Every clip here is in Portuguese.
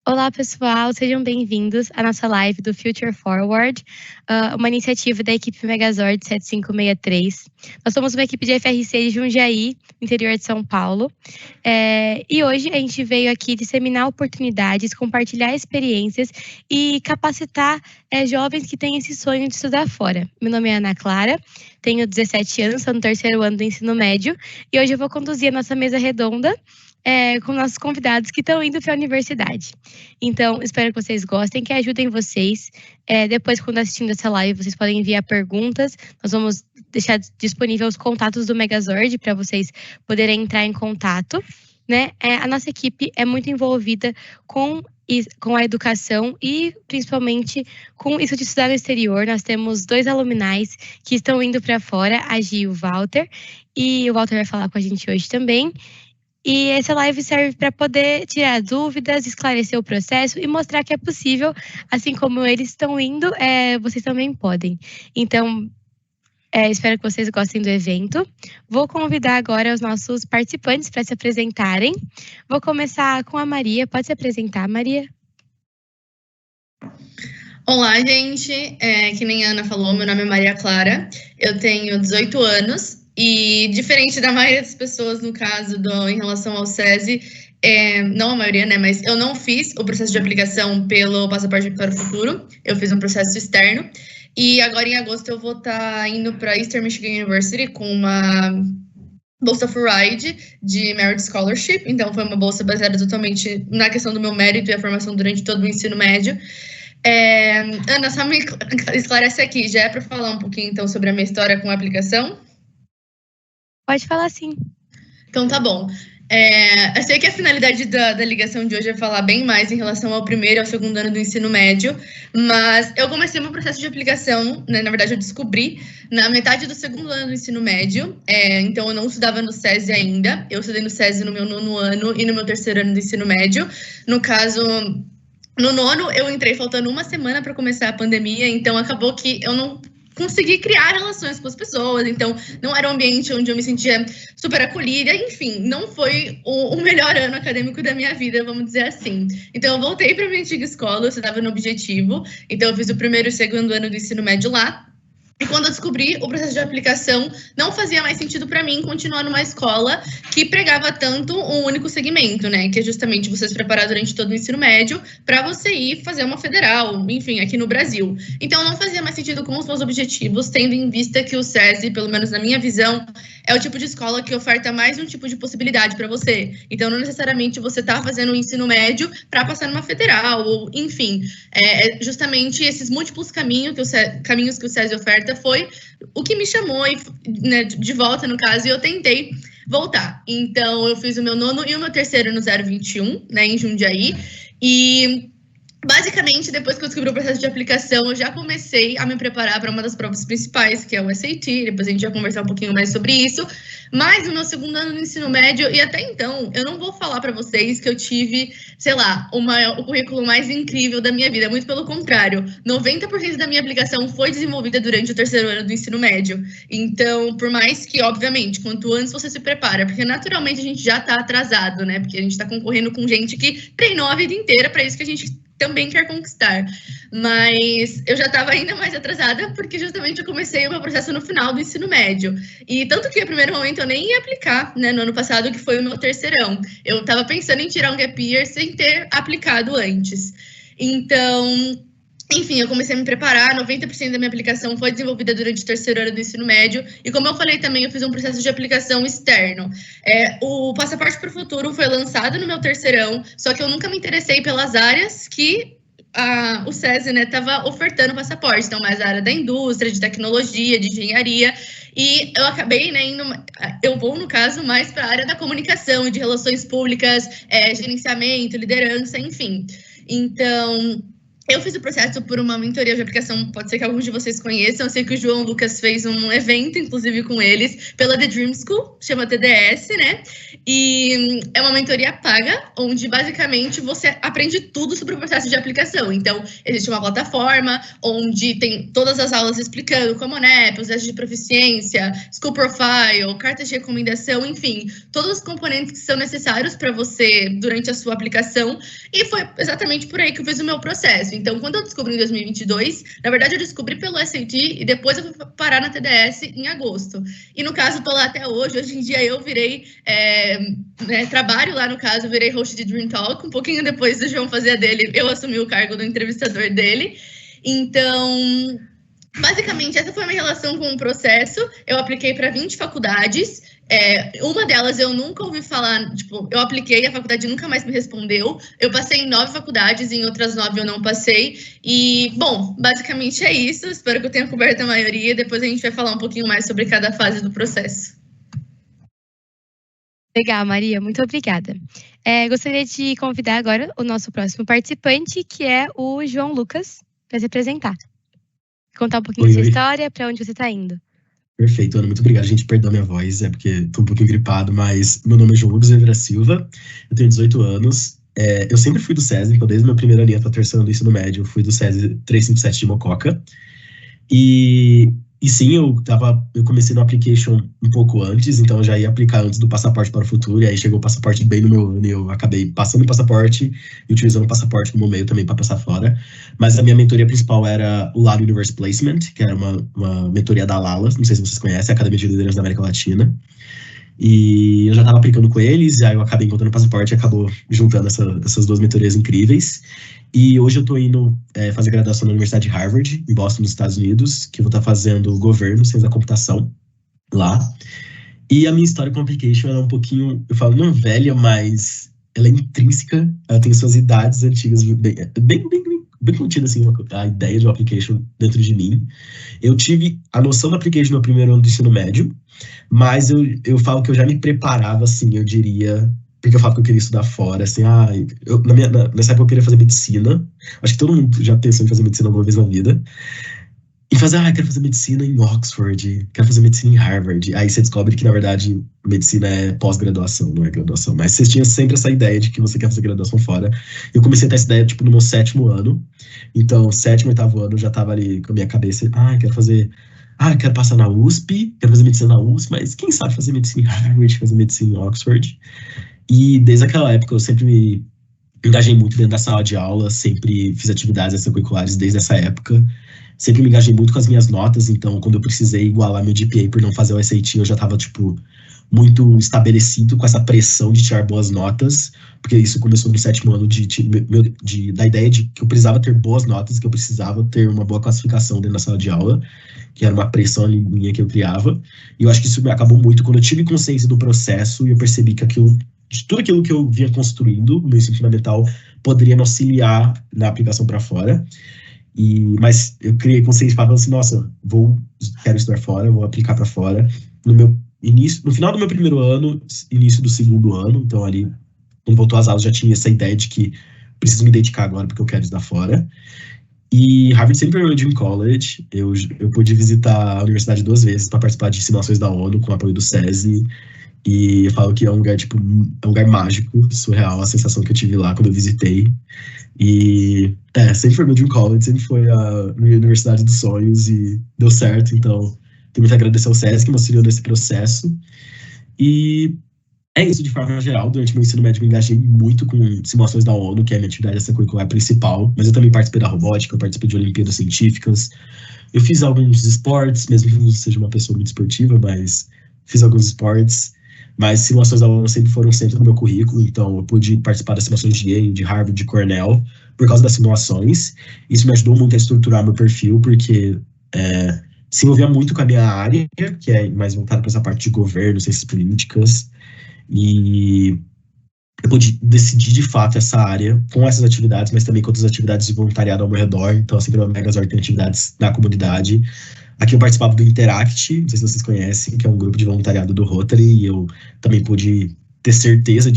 Olá, pessoal, sejam bem-vindos à nossa live do Future Forward, uma iniciativa da equipe Megazord 7563. Nós somos uma equipe de FRC de Jundiaí, interior de São Paulo, e hoje a gente veio aqui disseminar oportunidades, compartilhar experiências e capacitar jovens que têm esse sonho de estudar fora. Meu nome é Ana Clara, tenho 17 anos, estou no terceiro ano do ensino médio, e hoje eu vou conduzir a nossa mesa redonda com nossos convidados que estão indo para a universidade. Então, espero que vocês gostem, que ajudem vocês. Depois, quando assistindo essa live, vocês podem enviar perguntas. Nós vamos deixar disponível os contatos do Megazord para vocês poderem entrar em contato. Né? A nossa equipe é muito envolvida com a educação e principalmente com isso de estudar no exterior. Nós temos 2 aluminais que estão indo para fora, a Gi e o Walter. E o Walter vai falar com a gente hoje também. E essa live serve para poder tirar dúvidas, esclarecer o processo e mostrar que é possível, assim como eles estão indo, vocês também podem. Então, espero que vocês gostem do evento. Vou convidar agora os nossos participantes para se apresentarem. Vou começar com a Maria. Pode se apresentar, Maria? Olá, gente. Que nem a Ana falou, meu nome é Maria Clara. Eu tenho 18 anos. E diferente da maioria das pessoas, no caso, em relação ao SESI, não a maioria, né, mas eu não fiz o processo de aplicação pelo Passaporte para o Futuro, eu fiz um processo externo, e agora em agosto eu vou estar indo para Eastern Michigan University com uma bolsa Fulbright de Merit Scholarship, então foi uma bolsa baseada totalmente na questão do meu mérito e a formação durante todo o ensino médio. Ana, só me esclarece aqui, já é para falar um pouquinho então sobre a minha história com a aplicação? Pode falar sim. Então tá bom. Eu sei que a finalidade da ligação de hoje é falar bem mais em relação ao primeiro e ao segundo ano do ensino médio, mas eu comecei meu processo de aplicação, né, na verdade eu descobri na metade do segundo ano do ensino médio, então eu não estudava no SESI ainda, eu estudei no SESI no meu 9º ano e no meu 3º ano do ensino médio. No caso, no 9º eu entrei faltando uma semana para começar a pandemia, então acabou que eu não consegui criar relações com as pessoas, então não era um ambiente onde eu me sentia super acolhida, enfim, não foi o melhor ano acadêmico da minha vida, vamos dizer assim. Então eu voltei para minha antiga escola, eu estudava no Objetivo, então eu fiz o primeiro e o segundo ano do ensino médio lá. E quando eu descobri o processo de aplicação, não fazia mais sentido para mim continuar numa escola que pregava tanto um único segmento, né? Que é justamente você se preparar durante todo o ensino médio para você ir fazer uma federal, enfim, aqui no Brasil. Então, não fazia mais sentido com os meus objetivos, tendo em vista que o SESI, pelo menos na minha visão, é o tipo de escola que oferta mais um tipo de possibilidade para você. Então, não necessariamente você está fazendo o ensino médio para passar numa federal, ou enfim, justamente esses múltiplos caminhos que o SESI oferta foi o que me chamou, né, de volta, no caso, e eu tentei voltar. Então, eu fiz o meu 9º e o meu 3º no 021, né, em Jundiaí, e basicamente, depois que eu descobri o processo de aplicação, eu já comecei a me preparar para uma das provas principais, que é o SAT, depois a gente vai conversar um pouquinho mais sobre isso. Mas no meu segundo ano no ensino médio, e até então, eu não vou falar para vocês que eu tive, sei lá, o currículo mais incrível da minha vida, muito pelo contrário. 90% da minha aplicação foi desenvolvida durante o 3º ano do ensino médio. Então, por mais que, obviamente, quanto antes você se prepara, porque naturalmente a gente já está atrasado, né? Porque a gente está concorrendo com gente que treinou a vida inteira para isso que a gente também quer conquistar, mas eu já estava ainda mais atrasada porque justamente eu comecei o meu processo no final do ensino médio, e tanto que no primeiro momento eu nem ia aplicar, né, no ano passado, que foi o meu 3º. Eu estava pensando em tirar um gap year sem ter aplicado antes. Então, enfim, eu comecei a me preparar, 90% da minha aplicação foi desenvolvida durante o 3º ano do ensino médio, e como eu falei também, eu fiz um processo de aplicação externo. O Passaporte para o Futuro foi lançado no meu 3º, só que eu nunca me interessei pelas áreas que o SESI, né, estava ofertando passaporte, então mais a área da indústria, de tecnologia, de engenharia, e eu acabei, né, eu vou, no caso, mais para a área da comunicação, de relações públicas, gerenciamento, liderança, enfim. Então, Eu fiz o processo por uma mentoria de aplicação, pode ser que alguns de vocês conheçam. Eu sei que o João Lucas fez um evento, inclusive, com eles, pela The Dream School, chama TDS, né? E é uma mentoria paga, onde basicamente você aprende tudo sobre o processo de aplicação. Então, existe uma plataforma onde tem todas as aulas explicando como NEP, os testes de proficiência, School Profile, cartas de recomendação, enfim, todos os componentes que são necessários para você durante a sua aplicação. E foi exatamente por aí que eu fiz o meu processo. Então, quando eu descobri em 2022, na verdade eu descobri pelo SAT e depois eu fui parar na TDS em agosto. E no caso, estou lá até hoje. Hoje em dia eu virei, trabalho lá no caso, virei host de Dream Talk. Um pouquinho depois do João fazer a dele, eu assumi o cargo do entrevistador dele. Então, basicamente, essa foi a minha relação com o processo. Eu apliquei para 20 faculdades. Uma delas eu nunca ouvi falar, tipo, eu apliquei, a faculdade nunca mais me respondeu. Eu passei em 9 faculdades, em outras 9 eu não passei. E, bom, basicamente é isso. Espero que eu tenha coberto a maioria. Depois a gente vai falar um pouquinho mais sobre cada fase do processo. Legal, Maria, muito obrigada. Gostaria de convidar agora o nosso próximo participante, que é o João Lucas, para se apresentar. Contar um pouquinho da sua história, para onde você está indo. Perfeito, Ana, muito obrigado. Gente, perdoa minha voz, é porque estou um pouquinho gripado, mas meu nome é João Lucas Oliveira Silva, eu tenho 18 anos, eu sempre fui do SESI, então desde o meu primeiro ano até o terceiro ano do ensino médio, eu fui do SESI 357 de Mococa, e sim, eu comecei no application um pouco antes, então eu já ia aplicar antes do passaporte para o futuro, e aí chegou o passaporte bem no meu ano, e eu acabei passando o passaporte e utilizando o passaporte como meio também para passar fora. Mas a minha mentoria principal era o Lala Universe Placement, que era uma mentoria da Lala, não sei se vocês conhecem, a Academia de Liderança da América Latina. E eu já estava aplicando com eles, e aí eu acabei encontrando o passaporte e acabou juntando essas duas mentorias incríveis. E hoje eu estou indo fazer graduação na Universidade de Harvard, em Boston, nos Estados Unidos, que eu vou estar fazendo governo, ciência da computação, lá. E a minha história com a application ela é um pouquinho, eu falo, não velha, mas ela é intrínseca, ela tem suas idades antigas, bem contida, assim, a ideia de uma application dentro de mim. Eu tive a noção da application no primeiro ano do ensino médio, mas eu falo que eu já me preparava, assim, eu diria, porque eu falo que eu queria estudar fora, assim, nessa época eu queria fazer medicina, acho que todo mundo já pensou em fazer medicina alguma vez na vida, e quero fazer medicina em Oxford, quero fazer medicina em Harvard, aí você descobre que, na verdade, medicina é pós-graduação, não é graduação, mas você tinha sempre essa ideia de que você quer fazer graduação fora. Eu comecei a ter essa ideia, tipo, no meu 7º ano, então, 7º, 8º ano, eu já tava ali com a minha cabeça, quero passar na USP, quero fazer medicina na USP, mas quem sabe fazer medicina em Harvard, fazer medicina em Oxford. E desde aquela época eu sempre me engajei muito dentro da sala de aula, sempre fiz atividades extracurriculares desde essa época, sempre me engajei muito com as minhas notas, então quando eu precisei igualar meu GPA por não fazer o SAT, eu já estava, tipo, muito estabelecido com essa pressão de tirar boas notas, porque isso começou no 7º ano da ideia de que eu precisava ter boas notas, que eu precisava ter uma boa classificação dentro da sala de aula, que era uma pressão minha que eu criava, e eu acho que isso me acabou muito quando eu tive consciência do processo e eu percebi que de tudo aquilo que eu vinha construindo no meu ensino fundamental poderia me auxiliar na aplicação para fora. Mas eu criei consciência e falava assim, nossa, quero estudar fora, vou aplicar para fora. No final do meu primeiro ano, início do 2º ano, então ali, quando voltou às aulas, já tinha essa ideia de que preciso me dedicar agora porque eu quero estudar fora. E Harvard sempre foi meu dream college. Eu pude visitar a universidade 2 vezes para participar de simulações da ONU com o apoio do SESI. E eu falo que é um lugar, tipo, é um lugar mágico, surreal, a sensação que eu tive lá quando eu visitei. E, sempre foi meu dream college, sempre foi a minha universidade dos sonhos e deu certo, então tenho muito a agradecer ao SESI que me auxiliou nesse processo. E é isso de forma geral. Durante meu ensino médio me engajei muito com simulações da ONU, que é a minha atividade extracurricular principal, mas eu também participei da robótica, eu participei de Olimpíadas Científicas, eu fiz alguns esportes, mesmo que eu não seja uma pessoa muito esportiva, mas fiz alguns esportes. Mas simulações da ONU sempre foram centro do meu currículo, então eu pude participar das simulações de Yale, de Harvard, de Cornell, por causa das simulações. Isso me ajudou muito a estruturar meu perfil, porque se envolvia muito com a minha área, que é mais voltada para essa parte de governo, ciências políticas, e eu pude decidir de fato essa área com essas atividades, mas também com outras atividades de voluntariado ao meu redor. Então, assim, pela Megazord tem atividades na comunidade. Aqui eu participava do Interact, não sei se vocês conhecem, que é um grupo de voluntariado do Rotary, e eu também pude ter certeza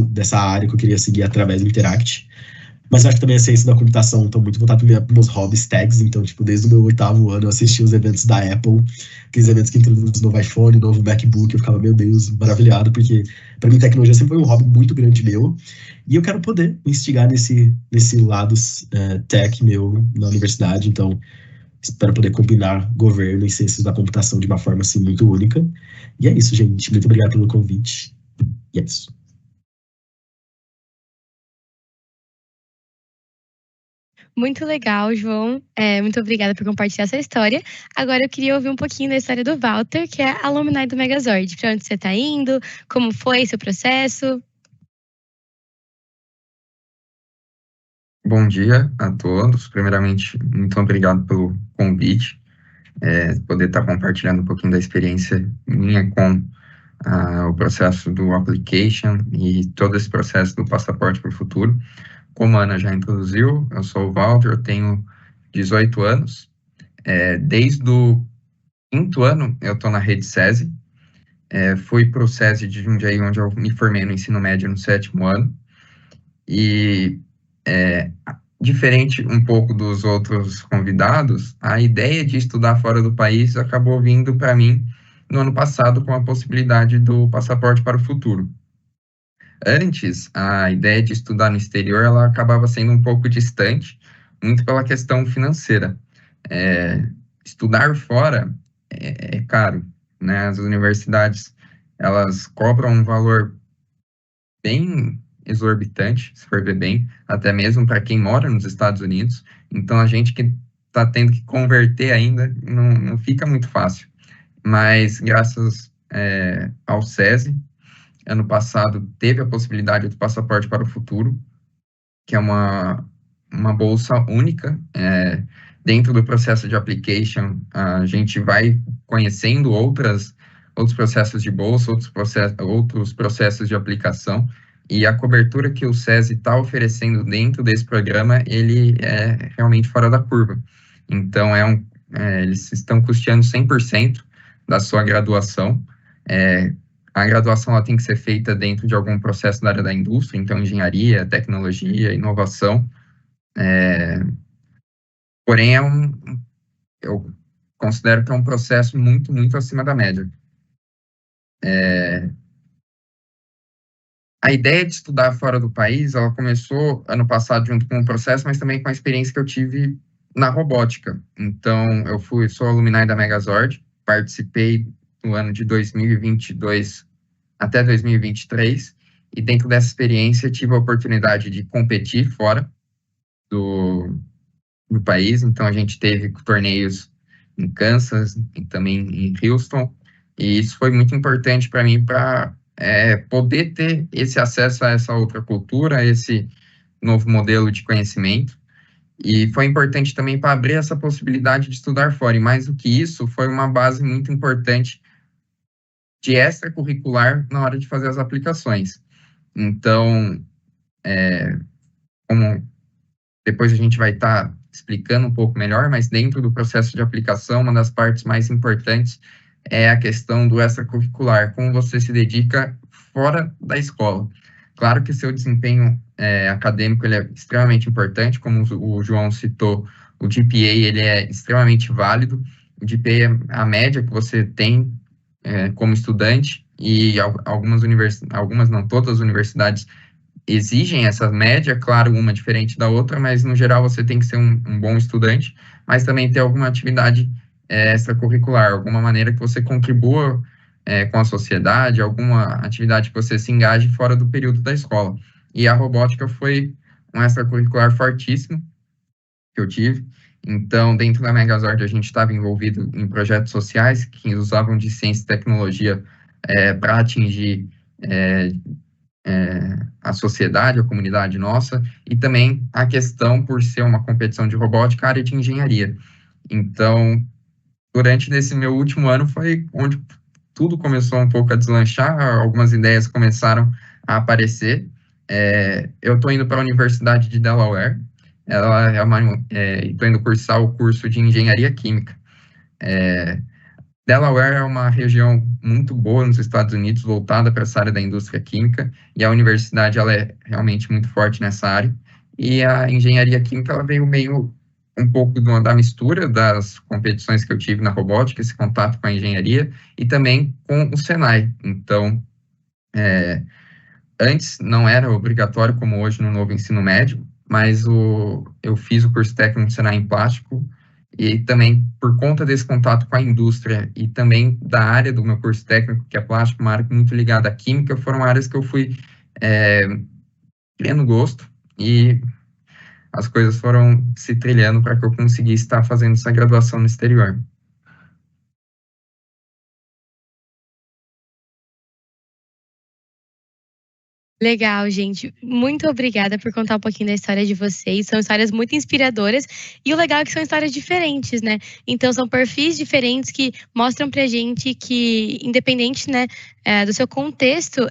dessa área que eu queria seguir através do Interact. Mas eu acho que também a ciência da computação estão muito voltados para meus hobbies tags. Então, tipo, desde o meu 8º ano eu assisti os eventos da Apple, aqueles eventos que introduzem o novo iPhone, o novo MacBook. Eu ficava, meu Deus, maravilhado, porque para mim tecnologia sempre foi um hobby muito grande meu. E eu quero poder me instigar nesse lado tech meu na universidade. Então, espero poder combinar governo e ciências da computação de uma forma assim muito única. E é isso, gente. Muito obrigado pelo convite. E é isso. Muito legal, João. Muito obrigada por compartilhar essa história. Agora eu queria ouvir um pouquinho da história do Walter, que é alumni do Megazord. Para onde você está indo? Como foi seu processo? Bom dia a todos. Primeiramente, muito obrigado pelo convite. Poder estar compartilhando um pouquinho da experiência minha com o processo do application e todo esse processo do passaporte para o futuro. Como a Ana já introduziu, eu sou o Walter, eu tenho 18 anos. Desde o 5º ano, eu estou na rede SESI. Fui para o SESI de Jundiaí, onde eu me formei no ensino médio no 7º ano. E, diferente um pouco dos outros convidados, a ideia de estudar fora do país acabou vindo para mim no ano passado com a possibilidade do passaporte para o futuro. Antes, a ideia de estudar no exterior, ela acabava sendo um pouco distante, muito pela questão financeira. Estudar fora é caro, né? As universidades, elas cobram um valor bem exorbitante, se for ver bem, até mesmo para quem mora nos Estados Unidos. Então, a gente que está tendo que converter ainda, não fica muito fácil. Mas, graças ao SESI, ano passado teve a possibilidade do passaporte para o futuro, que é uma bolsa única. Dentro do processo de application, a gente vai conhecendo outros processos de bolsa, outros processos de aplicação, e a cobertura que o SESI está oferecendo dentro desse programa, ele é realmente fora da curva. Então, eles estão custeando 100% da sua graduação. A graduação ela tem que ser feita dentro de algum processo da área da indústria, então engenharia, tecnologia, inovação. Porém, eu considero que é um processo muito, muito acima da média. A ideia de estudar fora do país, ela começou ano passado junto com o processo, mas também com a experiência que eu tive na robótica. Então, sou alumni da Megazord, participei no ano de 2022 até 2023, e dentro dessa experiência tive a oportunidade de competir fora do país. Então, a gente teve torneios em Kansas e também em Houston, e isso foi muito importante para mim para poder ter esse acesso a essa outra cultura, a esse novo modelo de conhecimento. E foi importante também para abrir essa possibilidade de estudar fora. E mais do que isso, foi uma base muito importante de extracurricular na hora de fazer as aplicações. Então, como depois a gente vai estar explicando um pouco melhor, mas dentro do processo de aplicação, uma das partes mais importantes é a questão do extracurricular, como você se dedica fora da escola. Claro que seu desempenho acadêmico ele é extremamente importante, como o João citou, o GPA ele é extremamente válido. O GPA é a média que você tem como estudante, e algumas não todas as universidades exigem essa média, claro, uma diferente da outra, mas no geral você tem que ser um bom estudante, mas também ter alguma atividade extracurricular, alguma maneira que você contribua com a sociedade, alguma atividade que você se engaje fora do período da escola. E a robótica foi um extracurricular fortíssimo que eu tive. Então, dentro da Megazord, a gente estava envolvido em projetos sociais que usavam de ciência e tecnologia para atingir a sociedade, a comunidade nossa, e também a questão, por ser uma competição de robótica, a área de engenharia. Então, durante esse meu último ano foi onde tudo começou um pouco a deslanchar, algumas ideias começaram a aparecer. Eu estou indo para a Universidade de Delaware, estou indo cursar o curso de Engenharia Química. Delaware é uma região muito boa nos Estados Unidos, voltada para essa área da indústria química, e a universidade ela é realmente muito forte nessa área. e a engenharia química ela veio meio um pouco da mistura das competições que eu tive na robótica, esse contato com a engenharia, e também com o Senai. Então, antes não era obrigatório, como hoje no novo ensino médio, mas eu fiz o curso técnico do Senai em plástico, e também por conta desse contato com a indústria e também da área do meu curso técnico, que é plástico, uma área muito ligada à química, foram áreas que eu fui criando gosto, e as coisas foram se trilhando para que eu conseguisse estar fazendo essa graduação no exterior. Legal, gente. Muito obrigada por contar um pouquinho da história de vocês. São histórias muito inspiradoras. E o legal é que são histórias diferentes, né? Então, são perfis diferentes que mostram pra gente que, independente, né, do seu contexto,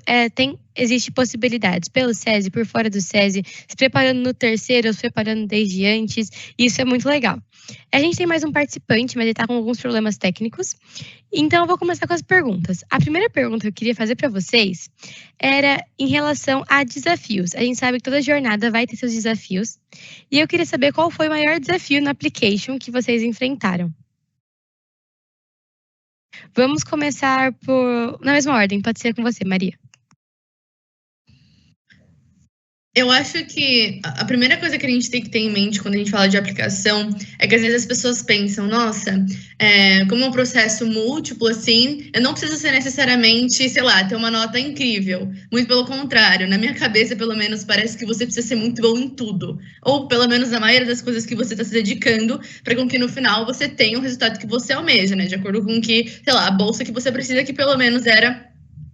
existe possibilidades pelo SESI, por fora do SESI, se preparando no terceiro, se preparando desde antes. Isso é muito legal. A gente tem mais um participante, mas ele está com alguns problemas técnicos. Então, eu vou começar com as perguntas. A primeira pergunta que eu queria fazer para vocês era em relação a desafios. A gente sabe que toda jornada vai ter seus desafios. E eu queria saber qual foi o maior desafio na application que vocês enfrentaram. Vamos começar na mesma ordem. Pode ser com você, Maria. Eu acho que a primeira coisa que a gente tem que ter em mente quando a gente fala de aplicação é que às vezes as pessoas pensam, nossa, como é um processo múltiplo, assim, eu não preciso ser necessariamente, sei lá, ter uma nota incrível. Muito pelo contrário, na minha cabeça, pelo menos, parece que você precisa ser muito bom em tudo. Ou, pelo menos, na maioria das coisas que você está se dedicando, para que no final você tenha o resultado que você almeja, né? De acordo com que, sei lá, a bolsa que você precisa, que pelo menos era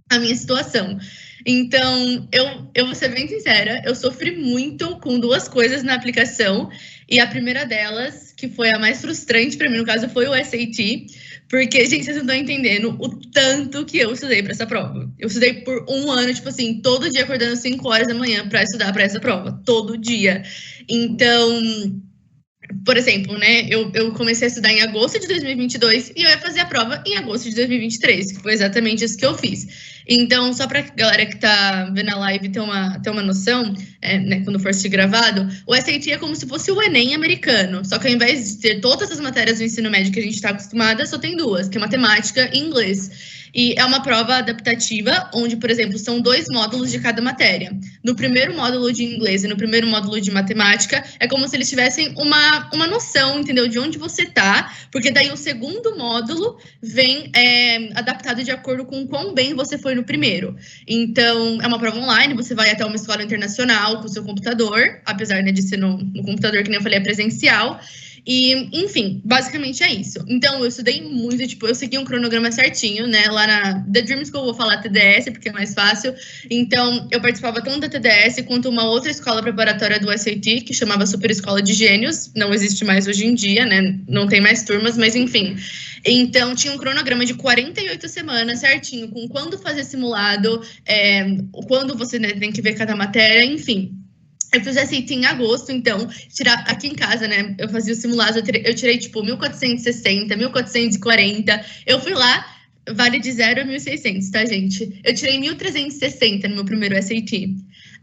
a minha situação. Então, eu vou ser bem sincera, eu sofri muito com duas coisas na aplicação, e a primeira delas, que foi a mais frustrante para mim, no caso, foi o SAT, porque, gente, vocês não estão entendendo o tanto que eu estudei para essa prova. Eu estudei por 1 ano, tipo assim, todo dia acordando 5 horas da manhã para estudar para essa prova, todo dia. Então, por exemplo, né, eu comecei a estudar em agosto de 2022 e eu ia fazer a prova em agosto de 2023, que foi exatamente isso que eu fiz. Então, só para a galera que está vendo a live ter uma noção, né, quando for assistir gravado, o SAT é como se fosse o Enem americano, só que ao invés de ter todas as matérias do ensino médio que a gente está acostumada, só tem 2, que é matemática e inglês. E é uma prova adaptativa, onde, por exemplo, são 2 módulos de cada matéria. No primeiro módulo de inglês e no primeiro módulo de matemática, é como se eles tivessem uma noção, entendeu? De onde você tá, porque daí o segundo módulo vem adaptado de acordo com quão bem você foi no primeiro. Então, é uma prova online, você vai até uma escola internacional com o seu computador, apesar, né, de ser no computador, que nem eu falei, é presencial. E, enfim, basicamente é isso. Então, eu estudei muito, tipo, eu segui um cronograma certinho, né? Lá na The Dream School eu vou falar TDS, porque é mais fácil. Então, eu participava tanto da TDS quanto uma outra escola preparatória do SAT, que chamava Super Escola de Gênios. Não existe mais hoje em dia, né? Não tem mais turmas, mas enfim. Então, tinha um cronograma de 48 semanas certinho, com quando fazer simulado, quando você, né, tem que ver cada matéria, enfim. Eu fiz SAT em agosto, então, aqui em casa, né, eu fazia o simulado, eu tirei, tipo, 1460, 1440, eu fui lá, vale de 0 a 1.600, tá, gente? Eu tirei 1.360 no meu primeiro SAT.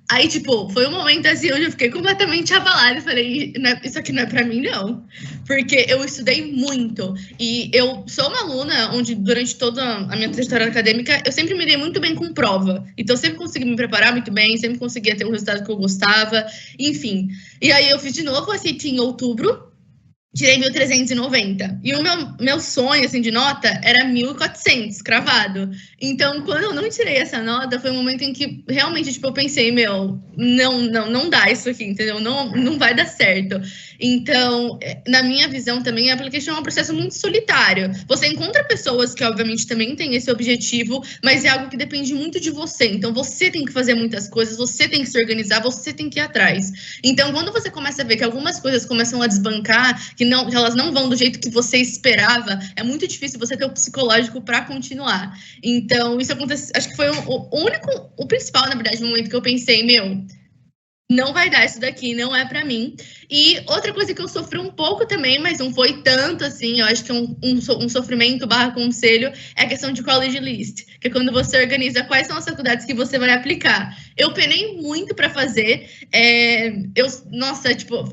Aí, tipo, foi um momento assim onde eu fiquei completamente abalada e falei, isso aqui não é pra mim, não. Porque eu estudei muito. E eu sou uma aluna onde, durante toda a minha trajetória acadêmica, eu sempre me dei muito bem com prova. Então, eu sempre consegui me preparar muito bem, sempre conseguia ter o resultado que eu gostava, enfim. E aí, eu fiz de novo o SAT em outubro, tirei 1.390. E o meu sonho, assim, de nota era 1.400, cravado. Então, quando eu não tirei essa nota, foi um momento em que realmente, tipo, eu pensei, não dá isso aqui, entendeu? Não vai dar certo. Então, na minha visão também, a application é um processo muito solitário. Você encontra pessoas que, obviamente, também têm esse objetivo, mas é algo que depende muito de você. Então, você tem que fazer muitas coisas, você tem que se organizar, você tem que ir atrás. Então, quando você começa a ver que algumas coisas começam a desbancar, que elas não vão do jeito que você esperava, é muito difícil você ter o psicológico para continuar. Então, isso acontece, acho que foi o principal, na verdade, no momento que eu pensei, não vai dar isso daqui, não é para mim. E outra coisa que eu sofri um pouco também, mas não foi tanto assim, eu acho que é um sofrimento / conselho, é a questão de college list, que é quando você organiza quais são as faculdades que você vai aplicar. Eu penei muito para fazer. Eu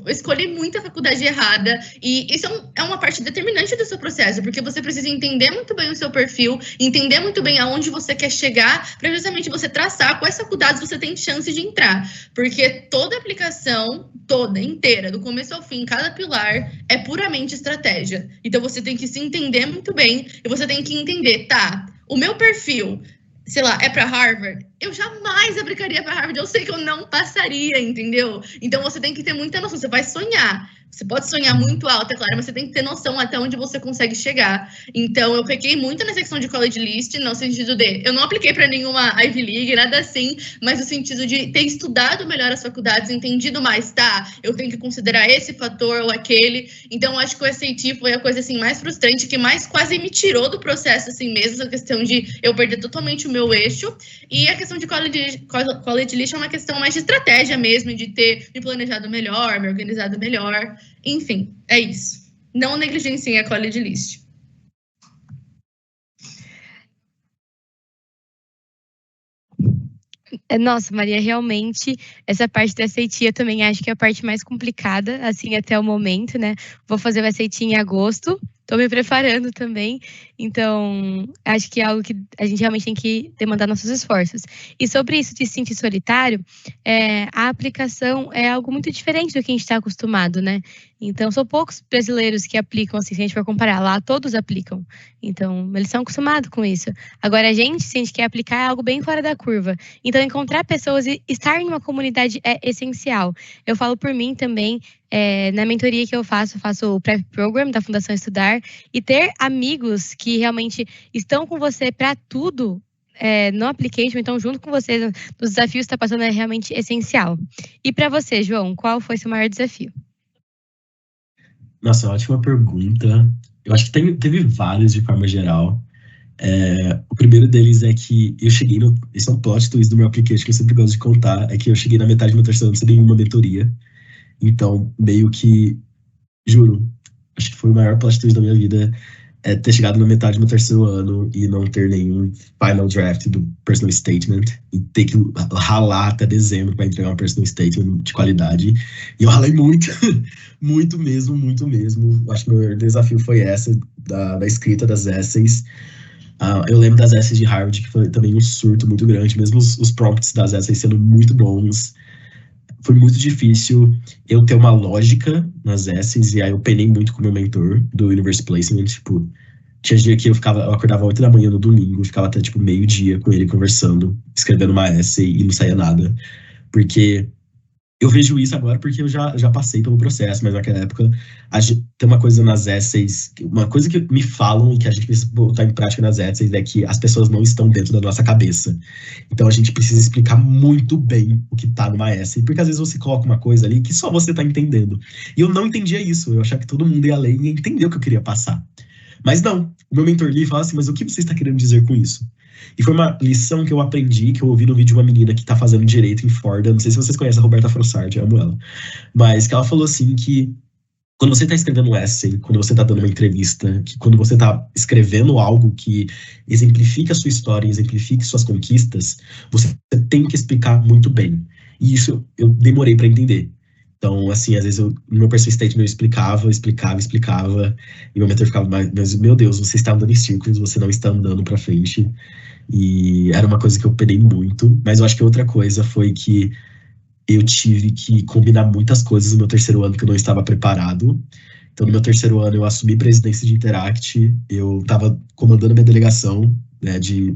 escolhi muito a faculdade errada. E isso é uma parte determinante do seu processo, porque você precisa entender muito bem o seu perfil, entender muito bem aonde você quer chegar, para justamente você traçar quais faculdades você tem chance de entrar. Porque toda aplicação, toda, inteira, do começo ao fim, cada pilar, é puramente estratégia. Então você tem que se entender muito bem e você tem que entender, tá, o meu perfil, sei lá, é para Harvard, eu jamais aplicaria para Harvard, eu sei que eu não passaria, entendeu? Então você tem que ter muita noção, você vai sonhar. Você pode sonhar muito alto, é claro, mas você tem que ter noção até onde você consegue chegar. Então, eu peguei muito na secção de college list, no sentido de... Eu não apliquei para nenhuma Ivy League, nada assim, mas no sentido de ter estudado melhor as faculdades, entendido mais, tá, eu tenho que considerar esse fator ou aquele. Então, acho que o SAT foi a coisa, assim, mais frustrante, que mais quase me tirou do processo, assim mesmo, essa questão de eu perder totalmente o meu eixo. E a questão de college list é uma questão mais de estratégia mesmo, de ter me planejado melhor, me organizado melhor. Enfim, é isso. Não negligenciem a college list. Nossa, Maria, realmente, essa parte da SAT eu também acho que é a parte mais complicada, assim, até o momento, né? Vou fazer o SAT em agosto, estou me preparando também, então acho que é algo que a gente realmente tem que demandar nossos esforços. E sobre isso de se sentir solitário, a aplicação é algo muito diferente do que a gente está acostumado, né? Então, são poucos brasileiros que aplicam, assim, se a gente for comparar, lá todos aplicam. Então, eles são acostumados com isso. Agora, se a gente quer aplicar, é algo bem fora da curva. Então, encontrar pessoas e estar em uma comunidade é essencial. Eu falo por mim também, na mentoria que eu faço o Prep Program da Fundação Estudar, e ter amigos que realmente estão com você para tudo, no application, então junto com você nos desafios que está passando, é realmente essencial. E para você, João, qual foi seu maior desafio? Nossa, ótima pergunta. Eu acho que teve vários de forma geral. O primeiro deles é que eu cheguei no... Esse é um plot twist do meu application que eu sempre gosto de contar, é que eu cheguei na metade do meu terceiro ano sem nenhuma mentoria. Então, meio que, juro, acho que foi o maior plot twist da minha vida, ter chegado na metade do meu terceiro ano e não ter nenhum final draft do personal statement e ter que ralar até dezembro para entregar um personal statement de qualidade. E eu ralei muito, muito mesmo. Acho que o meu desafio foi essa, da escrita das essays. Eu lembro das essays de Harvard, que foi também um surto muito grande, mesmo os prompts das essays sendo muito bons. Foi muito difícil eu ter uma lógica nas essays, e aí eu penei muito com o meu mentor do University Placement, tipo, tinha dia que eu acordava 8 da manhã no domingo, ficava até, tipo, meio-dia com ele conversando, escrevendo uma essay e não saía nada, porque eu vejo isso agora porque eu já passei pelo processo, mas naquela época tem uma coisa nas essays, uma coisa que me falam e que a gente precisa botar em prática nas essays é que as pessoas não estão dentro da nossa cabeça. Então a gente precisa explicar muito bem o que tá numa essay, porque às vezes você coloca uma coisa ali que só você tá entendendo. E eu não entendia isso, eu achava que todo mundo ia ler e ia entender o que eu queria passar. Mas não, o meu mentor li fala assim, mas o que você está querendo dizer com isso? E foi uma lição que eu aprendi, que eu ouvi no vídeo de uma menina que tá fazendo direito em Ford. Não sei se vocês conhecem a Roberta Frossard, eu amo ela. Mas que ela falou assim que quando você tá escrevendo um essay, quando você tá dando uma entrevista, que quando você tá escrevendo algo que exemplifica a sua história, exemplifique suas conquistas, você tem que explicar muito bem. E isso eu demorei para entender. Então, assim, às vezes no meu personal statement eu explicava, e meu mentor ficava, mas meu Deus, você está andando em círculos, você não está andando para frente. E era uma coisa que eu penei muito, mas eu acho que outra coisa foi que eu tive que combinar muitas coisas no meu terceiro ano que eu não estava preparado. Então, no meu terceiro ano, eu assumi presidência de Interact, eu estava comandando minha delegação, né, de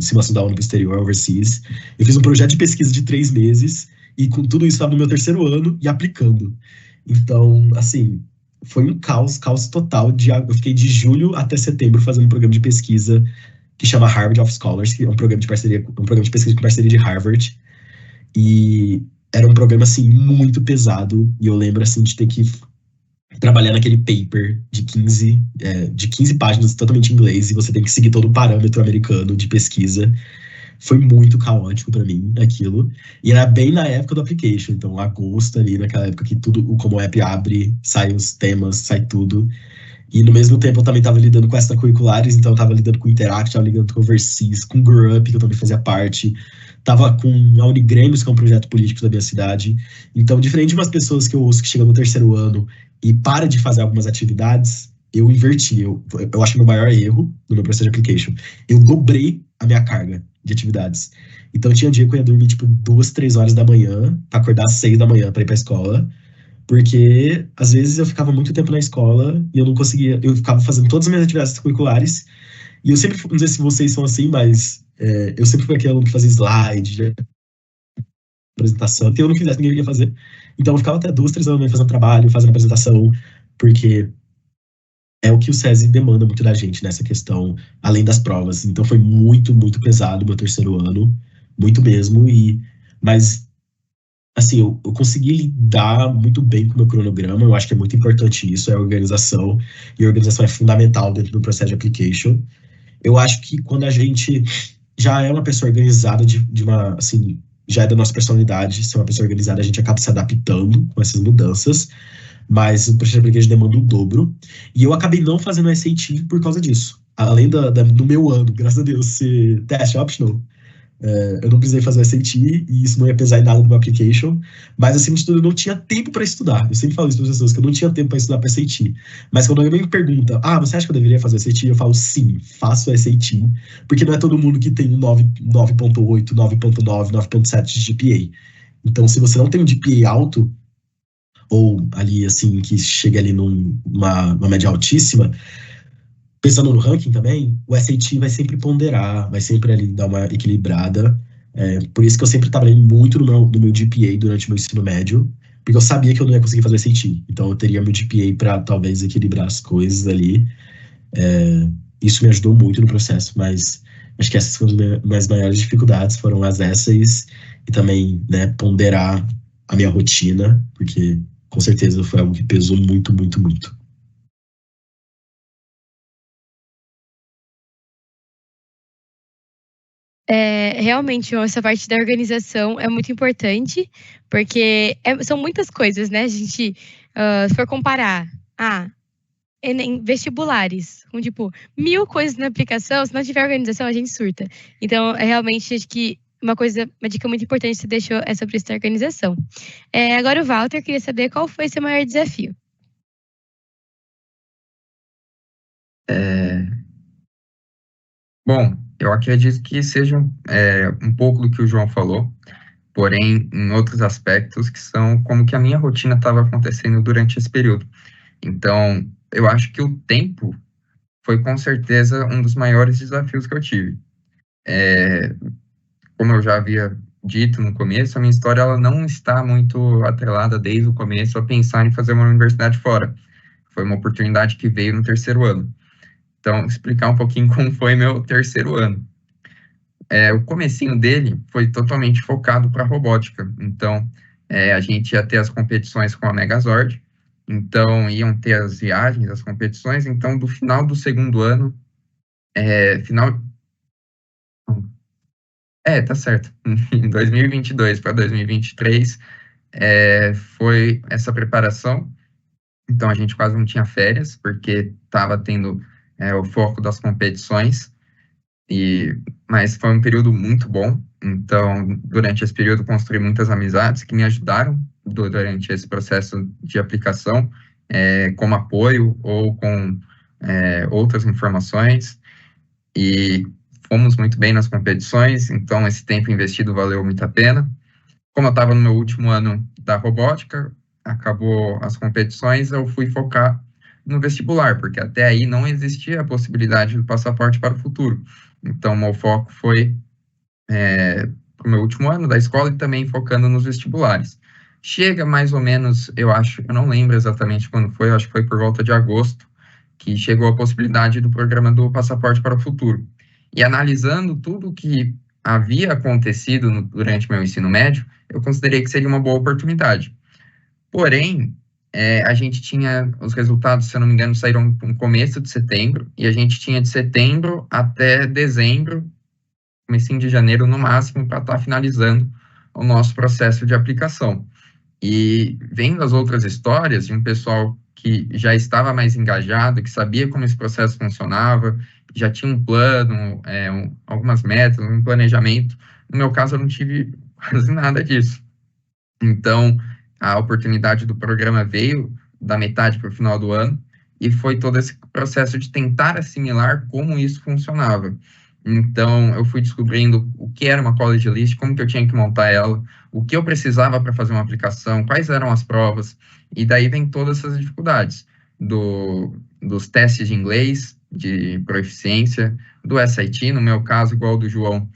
simulação da ONU exterior, overseas. Eu fiz um projeto de pesquisa de 3 meses, e com tudo isso estava no meu terceiro ano e aplicando. Então, assim, foi um caos total. Eu fiquei de julho até setembro fazendo um programa de pesquisa que chama Harvard of Scholars, que é um programa de pesquisa com parceria de Harvard. E era um programa, assim, muito pesado. E eu lembro, assim, de ter que trabalhar naquele paper de 15 páginas totalmente em inglês, e você tem que seguir todo o parâmetro americano de pesquisa. Foi muito caótico para mim, aquilo. E era bem na época do application, então agosto ali, naquela época que tudo, como o app abre, sai os temas, sai tudo. E no mesmo tempo eu também estava lidando com extracurriculares, então eu estava lidando com Interact, estava lidando com Overseas, com Grow Up, que eu também fazia parte. Tava com a Unigrêmios, que é um projeto político da minha cidade. Então, diferente de umas pessoas que eu ouço que chegam no terceiro ano e para de fazer algumas atividades, eu inverti. Eu acho que o meu maior erro no meu processo de application. Eu dobrei a minha carga de atividades. Então, tinha dia que eu ia dormir, tipo, 2, 3 horas da manhã, para acordar às 6 da manhã para ir pra escola, porque, às vezes, eu ficava muito tempo na escola e eu não conseguia... Eu ficava fazendo todas as minhas atividades curriculares e eu sempre... Não sei se vocês são assim, mas eu sempre fui aquele aluno que fazia slide, apresentação. Se eu não fizesse, ninguém ia fazer. Então, eu ficava até 2, 3 horas da manhã fazendo trabalho, fazendo apresentação, porque é o que o SESI demanda muito da gente nessa questão, além das provas. Então, foi muito, muito pesado o meu terceiro ano, muito mesmo, mas, assim, eu consegui lidar muito bem com o meu cronograma, eu acho que é muito importante isso, é a organização, e a organização é fundamental dentro do processo de application. Eu acho que quando a gente já é uma pessoa organizada de uma, assim, já é da nossa personalidade, ser uma pessoa organizada, a gente acaba se adaptando com essas mudanças, mas o processo de application demanda o dobro, e eu acabei não fazendo o SAT por causa disso. Além do meu ano, graças a Deus, ser test optional, eu não precisei fazer o SAT e isso não ia pesar em nada no meu application, mas acima de tudo eu não tinha tempo para estudar. Eu sempre falo isso para as pessoas, que eu não tinha tempo para estudar para SAT. Mas quando alguém me pergunta, você acha que eu deveria fazer o SAT? Eu falo, sim, faço o SAT, porque não é todo mundo que tem um 9.8, 9.9, 9.7 de GPA. Então, se você não tem um GPA alto, ou ali, assim, que chega ali numa média altíssima, pensando no ranking também, o SAT vai sempre ponderar, vai sempre ali dar uma equilibrada. Por isso que eu sempre trabalhei muito no meu GPA durante o meu ensino médio, porque eu sabia que eu não ia conseguir fazer o SAT. Então eu teria meu GPA para talvez equilibrar as coisas ali. Isso me ajudou muito no processo, mas acho que essas foram as minhas maiores dificuldades, foram as essays e também, né, ponderar a minha rotina, porque com certeza foi algo que pesou muito, muito, muito. Realmente, essa parte da organização é muito importante, porque são muitas coisas, né? A gente, se for comparar, em vestibulares, com tipo 1000 coisas na aplicação, se não tiver organização, a gente surta. Então, realmente, acho que uma dica muito importante que você deixou é sobre essa organização. Agora, o Walter, queria saber qual foi seu maior desafio. Bom, eu acredito que seja um pouco do que o João falou, porém em outros aspectos que são como que a minha rotina estava acontecendo durante esse período. Então, eu acho que o tempo foi com certeza um dos maiores desafios que eu tive. Como eu já havia dito no começo, a minha história ela não está muito atrelada desde o começo a pensar em fazer uma universidade fora. Foi uma oportunidade que veio no terceiro ano. Então, explicar um pouquinho como foi meu terceiro ano. O comecinho dele foi totalmente focado para robótica. Então, a gente ia ter as competições com a Megazord. Então, iam ter as viagens, as competições. Então, do final do segundo ano, tá certo. Em 2022 para 2023, foi essa preparação. Então, a gente quase não tinha férias, porque estava tendo o foco das competições, mas foi um período muito bom. Então, durante esse período, construí muitas amizades que me ajudaram durante esse processo de aplicação, como apoio ou com outras informações, e fomos muito bem nas competições, então esse tempo investido valeu muito a pena. Como eu estava no meu último ano da robótica, acabou as competições, eu fui focar no vestibular, porque até aí não existia a possibilidade do passaporte para o futuro. Então, meu foco foi para o meu último ano da escola e também focando nos vestibulares. Chega mais ou menos, eu não lembro exatamente quando foi, eu acho que foi por volta de agosto, que chegou a possibilidade do programa do passaporte para o futuro. E analisando tudo que havia acontecido durante meu ensino médio, eu considerei que seria uma boa oportunidade. Porém, a gente tinha os resultados, se eu não me engano, saíram no começo de setembro, e a gente tinha de setembro até dezembro, comecinho de janeiro no máximo, para estar finalizando o nosso processo de aplicação. E vendo as outras histórias de um pessoal que já estava mais engajado, que sabia como esse processo funcionava, já tinha um plano, algumas metas, um planejamento No meu caso, eu não tive quase nada disso. Então, a oportunidade do programa veio da metade para o final do ano, e foi todo esse processo de tentar assimilar como isso funcionava. Então, eu fui descobrindo o que era uma college list, como que eu tinha que montar ela, o que eu precisava para fazer uma aplicação, quais eram as provas, e daí vem todas essas dificuldades dos testes de inglês, de proficiência, do SAT, no meu caso, igual ao do João,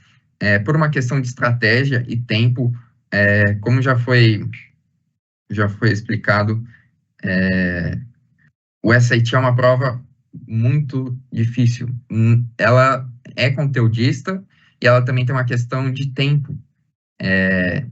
por uma questão de estratégia e tempo, como já foi explicado, o SAT é uma prova muito difícil. Ela é conteudista e ela também tem uma questão de tempo.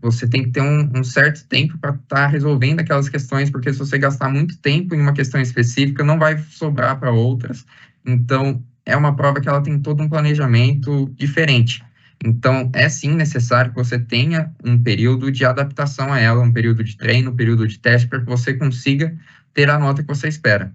Você tem que ter um certo tempo para estar resolvendo aquelas questões, porque se você gastar muito tempo em uma questão específica, não vai sobrar para outras. Então, é uma prova que ela tem todo um planejamento diferente. Então, é sim necessário que você tenha um período de adaptação a ela, um período de treino, um período de teste, para que você consiga ter a nota que você espera.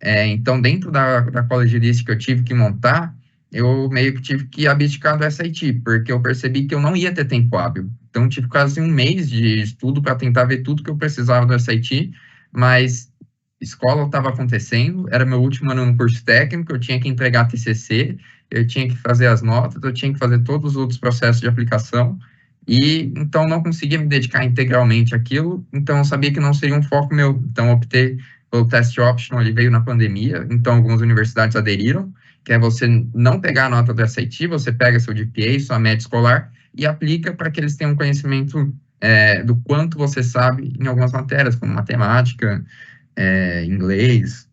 Então, dentro da college list que eu tive que montar, eu meio que tive que abdicar do SAT, porque eu percebi que eu não ia ter tempo hábil. Então, tive quase um mês de estudo para tentar ver tudo que eu precisava do SAT, mas escola estava acontecendo, era meu último ano no curso técnico, eu tinha que entregar TCC, eu tinha que fazer as notas, eu tinha que fazer todos os outros processos de aplicação, e então não conseguia me dedicar integralmente àquilo, então eu sabia que não seria um foco meu, então optei pelo test optional, ele veio na pandemia, então algumas universidades aderiram, que é você não pegar a nota do SAT, você pega seu GPA, sua média escolar, e aplica para que eles tenham conhecimento do quanto você sabe em algumas matérias, como matemática, inglês,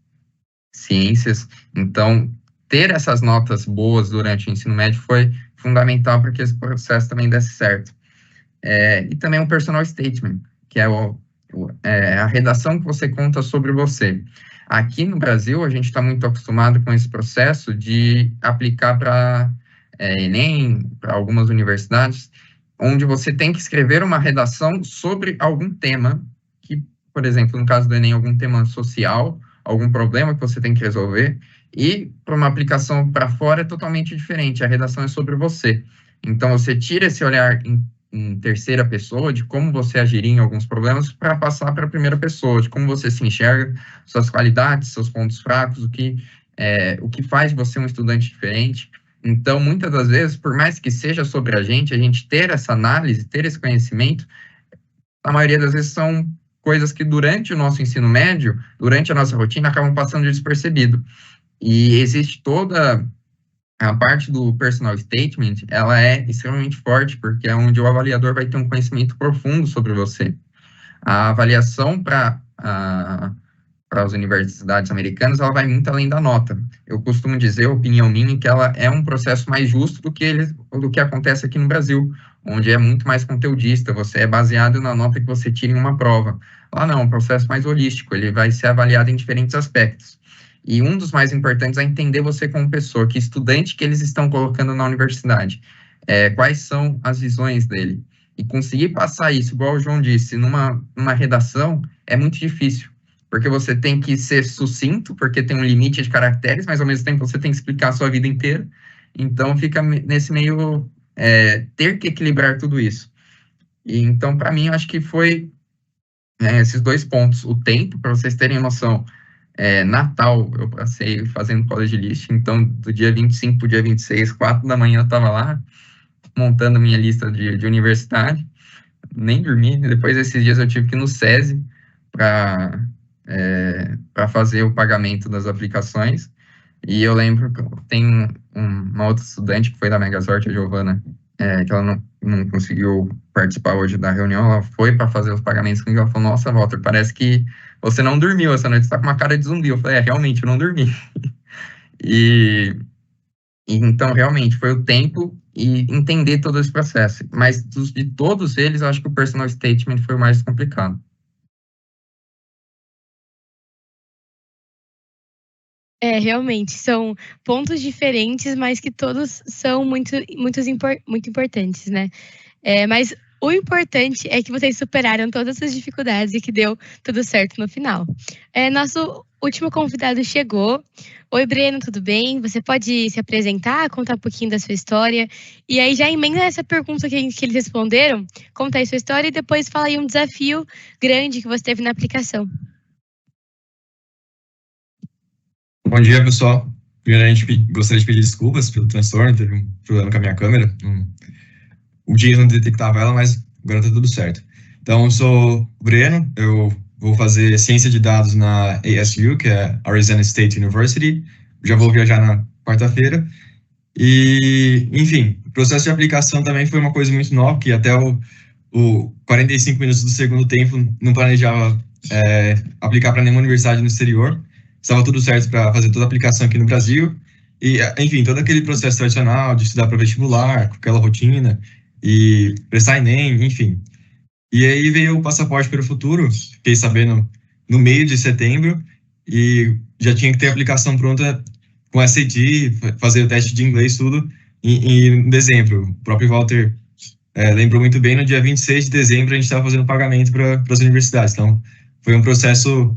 ciências. Então, ter essas notas boas durante o ensino médio foi fundamental para que esse processo também desse certo. E também um personal statement, que é a redação que você conta sobre você. Aqui no Brasil, a gente está muito acostumado com esse processo de aplicar para Enem, para algumas universidades, onde você tem que escrever uma redação sobre algum tema, que, por exemplo, no caso do Enem, algum tema social, algum problema que você tem que resolver, e para uma aplicação para fora é totalmente diferente, a redação é sobre você. Então, você tira esse olhar em terceira pessoa, de como você agiria em alguns problemas, para passar para a primeira pessoa, de como você se enxerga, suas qualidades, seus pontos fracos, o que faz de você um estudante diferente. Então, muitas das vezes, por mais que seja sobre a gente ter essa análise, ter esse conhecimento, a maioria das vezes são coisas que durante o nosso ensino médio, durante a nossa rotina, acabam passando despercebido. E existe toda a parte do personal statement, ela é extremamente forte, porque é onde o avaliador vai ter um conhecimento profundo sobre você. A avaliação para as universidades americanas, ela vai muito além da nota. Eu costumo dizer, opinião minha, que ela é um processo mais justo do que acontece aqui no Brasil, onde é muito mais conteudista, você é baseado na nota que você tira em uma prova. Lá não, é um processo mais holístico, ele vai ser avaliado em diferentes aspectos. E um dos mais importantes é entender você como pessoa, que estudante que eles estão colocando na universidade, quais são as visões dele. E conseguir passar isso, igual o João disse, numa redação, é muito difícil, porque você tem que ser sucinto, porque tem um limite de caracteres, mas ao mesmo tempo você tem que explicar a sua vida inteira. Então fica nesse meio, ter que equilibrar tudo isso. E então, para mim, eu acho que foi esses dois pontos. O tempo, para vocês terem noção, Natal, eu passei fazendo college list, então do dia 25 para o dia 26, 4 da manhã eu estava lá, montando minha lista de universidade, nem dormi, depois desses dias eu tive que ir no SESI para fazer o pagamento das aplicações, e eu lembro que tem uma outra estudante que foi da Megazord, a Giovana, que ela não conseguiu participar hoje da reunião, ela foi para fazer os pagamentos comigo, ela falou, nossa, Walter, parece que você não dormiu essa noite, você tá com uma cara de zumbi. Eu falei, realmente, eu não dormi. E então, realmente, foi o tempo e entender todo esse processo. Mas de todos eles, eu acho que o personal statement foi o mais complicado. Realmente, são pontos diferentes, mas que todos são muito importantes, né? Mas O importante é que vocês superaram todas as dificuldades e que deu tudo certo no final. Nosso último convidado chegou. Oi, Breno, tudo bem? Você pode se apresentar, contar um pouquinho da sua história? E aí já emenda essa pergunta que eles responderam, conta aí sua história e depois fala aí um desafio grande que você teve na aplicação. Bom dia, pessoal. Primeiramente, gostaria de pedir desculpas pelo transtorno, teve um problema com a minha câmera. O dia não detectava ela, mas agora tá tudo certo. Então, eu sou o Breno, eu vou fazer ciência de dados na ASU, que é Arizona State University. Já vou viajar na quarta-feira. E, enfim, o processo de aplicação também foi uma coisa muito nova, que até o 45 minutos do segundo tempo não planejava aplicar para nenhuma universidade no exterior. Estava tudo certo para fazer toda a aplicação aqui no Brasil. E, enfim, todo aquele processo tradicional de estudar para vestibular, com aquela rotina, e prestar Enem, enfim. E aí veio o Passaporte para o Futuro, fiquei sabendo no meio de setembro, e já tinha que ter a aplicação pronta com SAT, fazer o teste de inglês, tudo, em dezembro. O próprio Walter lembrou muito bem, no dia 26 de dezembro a gente estava fazendo pagamento para as universidades. Então, foi um processo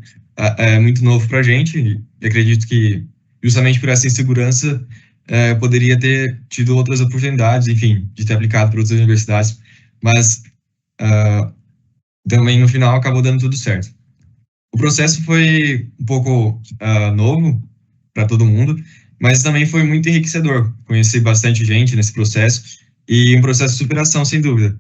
muito novo para a gente, e acredito que justamente por essa insegurança poderia ter tido outras oportunidades, enfim, de ter aplicado para outras universidades, mas também no final acabou dando tudo certo. O processo foi um pouco novo para todo mundo, mas também foi muito enriquecedor. Conheci bastante gente nesse processo e um processo de superação, sem dúvida.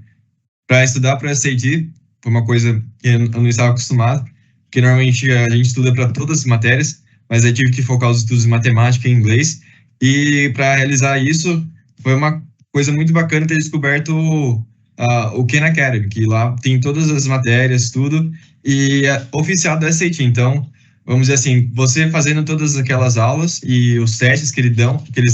Para estudar para o SAT foi uma coisa que eu não estava acostumado, porque normalmente a gente estuda para todas as matérias, mas aí tive que focar os estudos em matemática e inglês, e para realizar isso foi uma coisa muito bacana ter descoberto o Khan Academy, que lá tem todas as matérias, tudo, e é oficial do SAT. Então, vamos dizer assim, você fazendo todas aquelas aulas e os testes que eles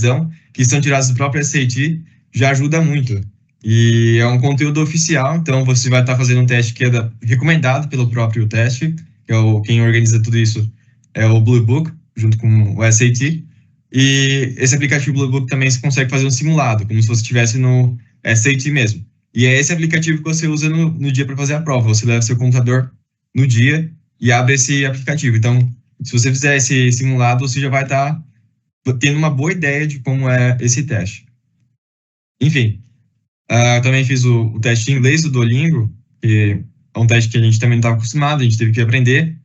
dão, que são tirados do próprio SAT, já ajuda muito. E é um conteúdo oficial, então você vai estar fazendo um teste que é recomendado pelo próprio teste, que é quem organiza tudo isso é o Blue Book, junto com o SAT. E esse aplicativo Blue Book também você consegue fazer um simulado, como se você estivesse no SAT mesmo. E é esse aplicativo que você usa no dia para fazer a prova. Você leva seu computador no dia e abre esse aplicativo. Então, se você fizer esse simulado, você já vai estar tendo uma boa ideia de como é esse teste. Enfim, também fiz o teste de inglês do Duolingo, que é um teste que a gente também não estava acostumado, a gente teve que aprender,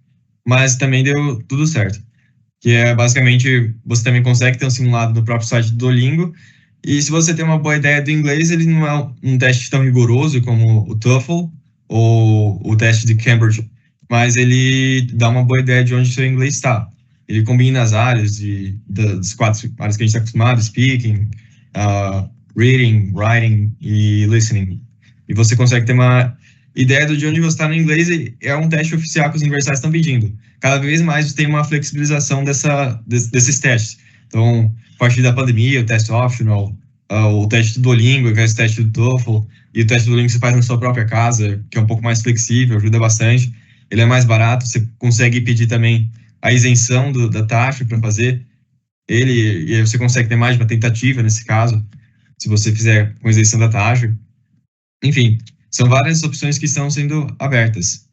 mas também deu tudo certo. Que é basicamente, você também consegue ter um simulado no próprio site do Duolingo, e se você tem uma boa ideia do inglês, ele não é um teste tão rigoroso como o TOEFL ou o teste de Cambridge, mas ele dá uma boa ideia de onde o seu inglês está. Ele combina as áreas das 4 áreas que a gente está acostumado: speaking, reading, writing e listening. E você consegue ter uma ideia de onde você está no inglês, e é um teste oficial que as universidades estão pedindo. Cada vez mais tem uma flexibilização desses testes. Então, a partir da pandemia, o teste optional, o teste do Duolingo, que é esse teste do TOEFL, e o teste do Duolingo você faz na sua própria casa, que é um pouco mais flexível, ajuda bastante. Ele é mais barato, você consegue pedir também a isenção da taxa para fazer ele, e aí você consegue ter mais de uma tentativa nesse caso, se você fizer com isenção da taxa. Enfim, são várias opções que estão sendo abertas.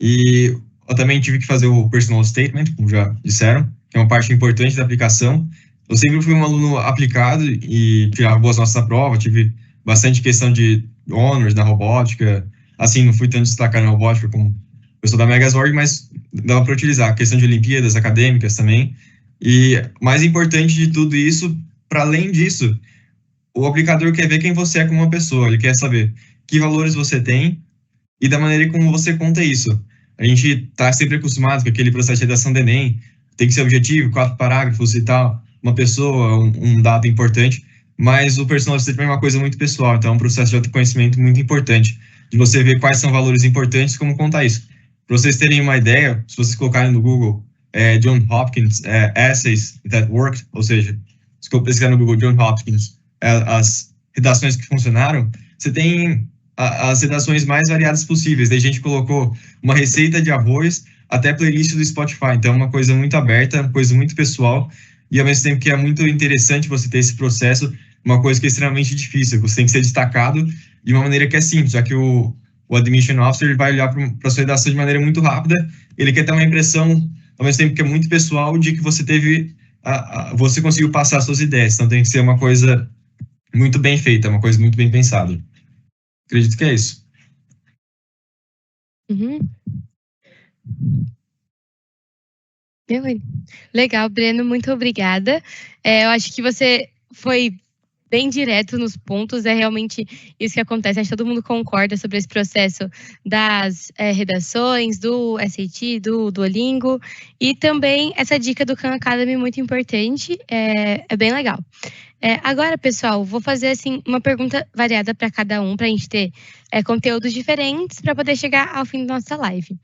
E eu também tive que fazer o personal statement, como já disseram, que é uma parte importante da aplicação. Eu sempre fui um aluno aplicado e tirava boas notas na prova, tive bastante questão de honors na robótica. Assim, não fui tanto destacar na robótica como pessoa da Megazord, mas dava para utilizar. A questão de Olimpíadas acadêmicas também. E mais importante de tudo isso, para além disso, o aplicador quer ver quem você é como uma pessoa. Ele quer saber que valores você tem e da maneira como você conta isso. A gente está sempre acostumado com aquele processo de redação do Enem, tem que ser objetivo, 4 parágrafos e tal, uma pessoa, um dado importante, mas o personal statement é uma coisa muito pessoal, então é um processo de autoconhecimento muito importante, de você ver quais são valores importantes e como contar isso. Para vocês terem uma ideia, se vocês colocarem no Google John Hopkins Essays That Worked, ou seja, se eu pesquisar no Google John Hopkins as redações que funcionaram, você tem as redações mais variadas possíveis. Daí a gente colocou uma receita de arroz até playlist do Spotify. Então é uma coisa muito aberta, uma coisa muito pessoal, e ao mesmo tempo que é muito interessante você ter esse processo, uma coisa que é extremamente difícil. Você tem que ser destacado de uma maneira que é simples, já que o Admission Officer ele vai olhar para a sua redação de maneira muito rápida, ele quer ter uma impressão, ao mesmo tempo que é muito pessoal, de que você teve, você conseguiu passar as suas ideias, então tem que ser uma coisa muito bem feita, uma coisa muito bem pensada. Acredito que é isso. Legal, Breno, muito obrigada. Eu acho que você foi bem direto nos pontos, é realmente isso que acontece. Acho que todo mundo concorda sobre esse processo das redações, do SAT, do Duolingo, e também essa dica do Khan Academy muito importante, é bem legal. Agora, pessoal, vou fazer assim, uma pergunta variada para cada um, para a gente ter conteúdos diferentes para poder chegar ao fim da nossa live.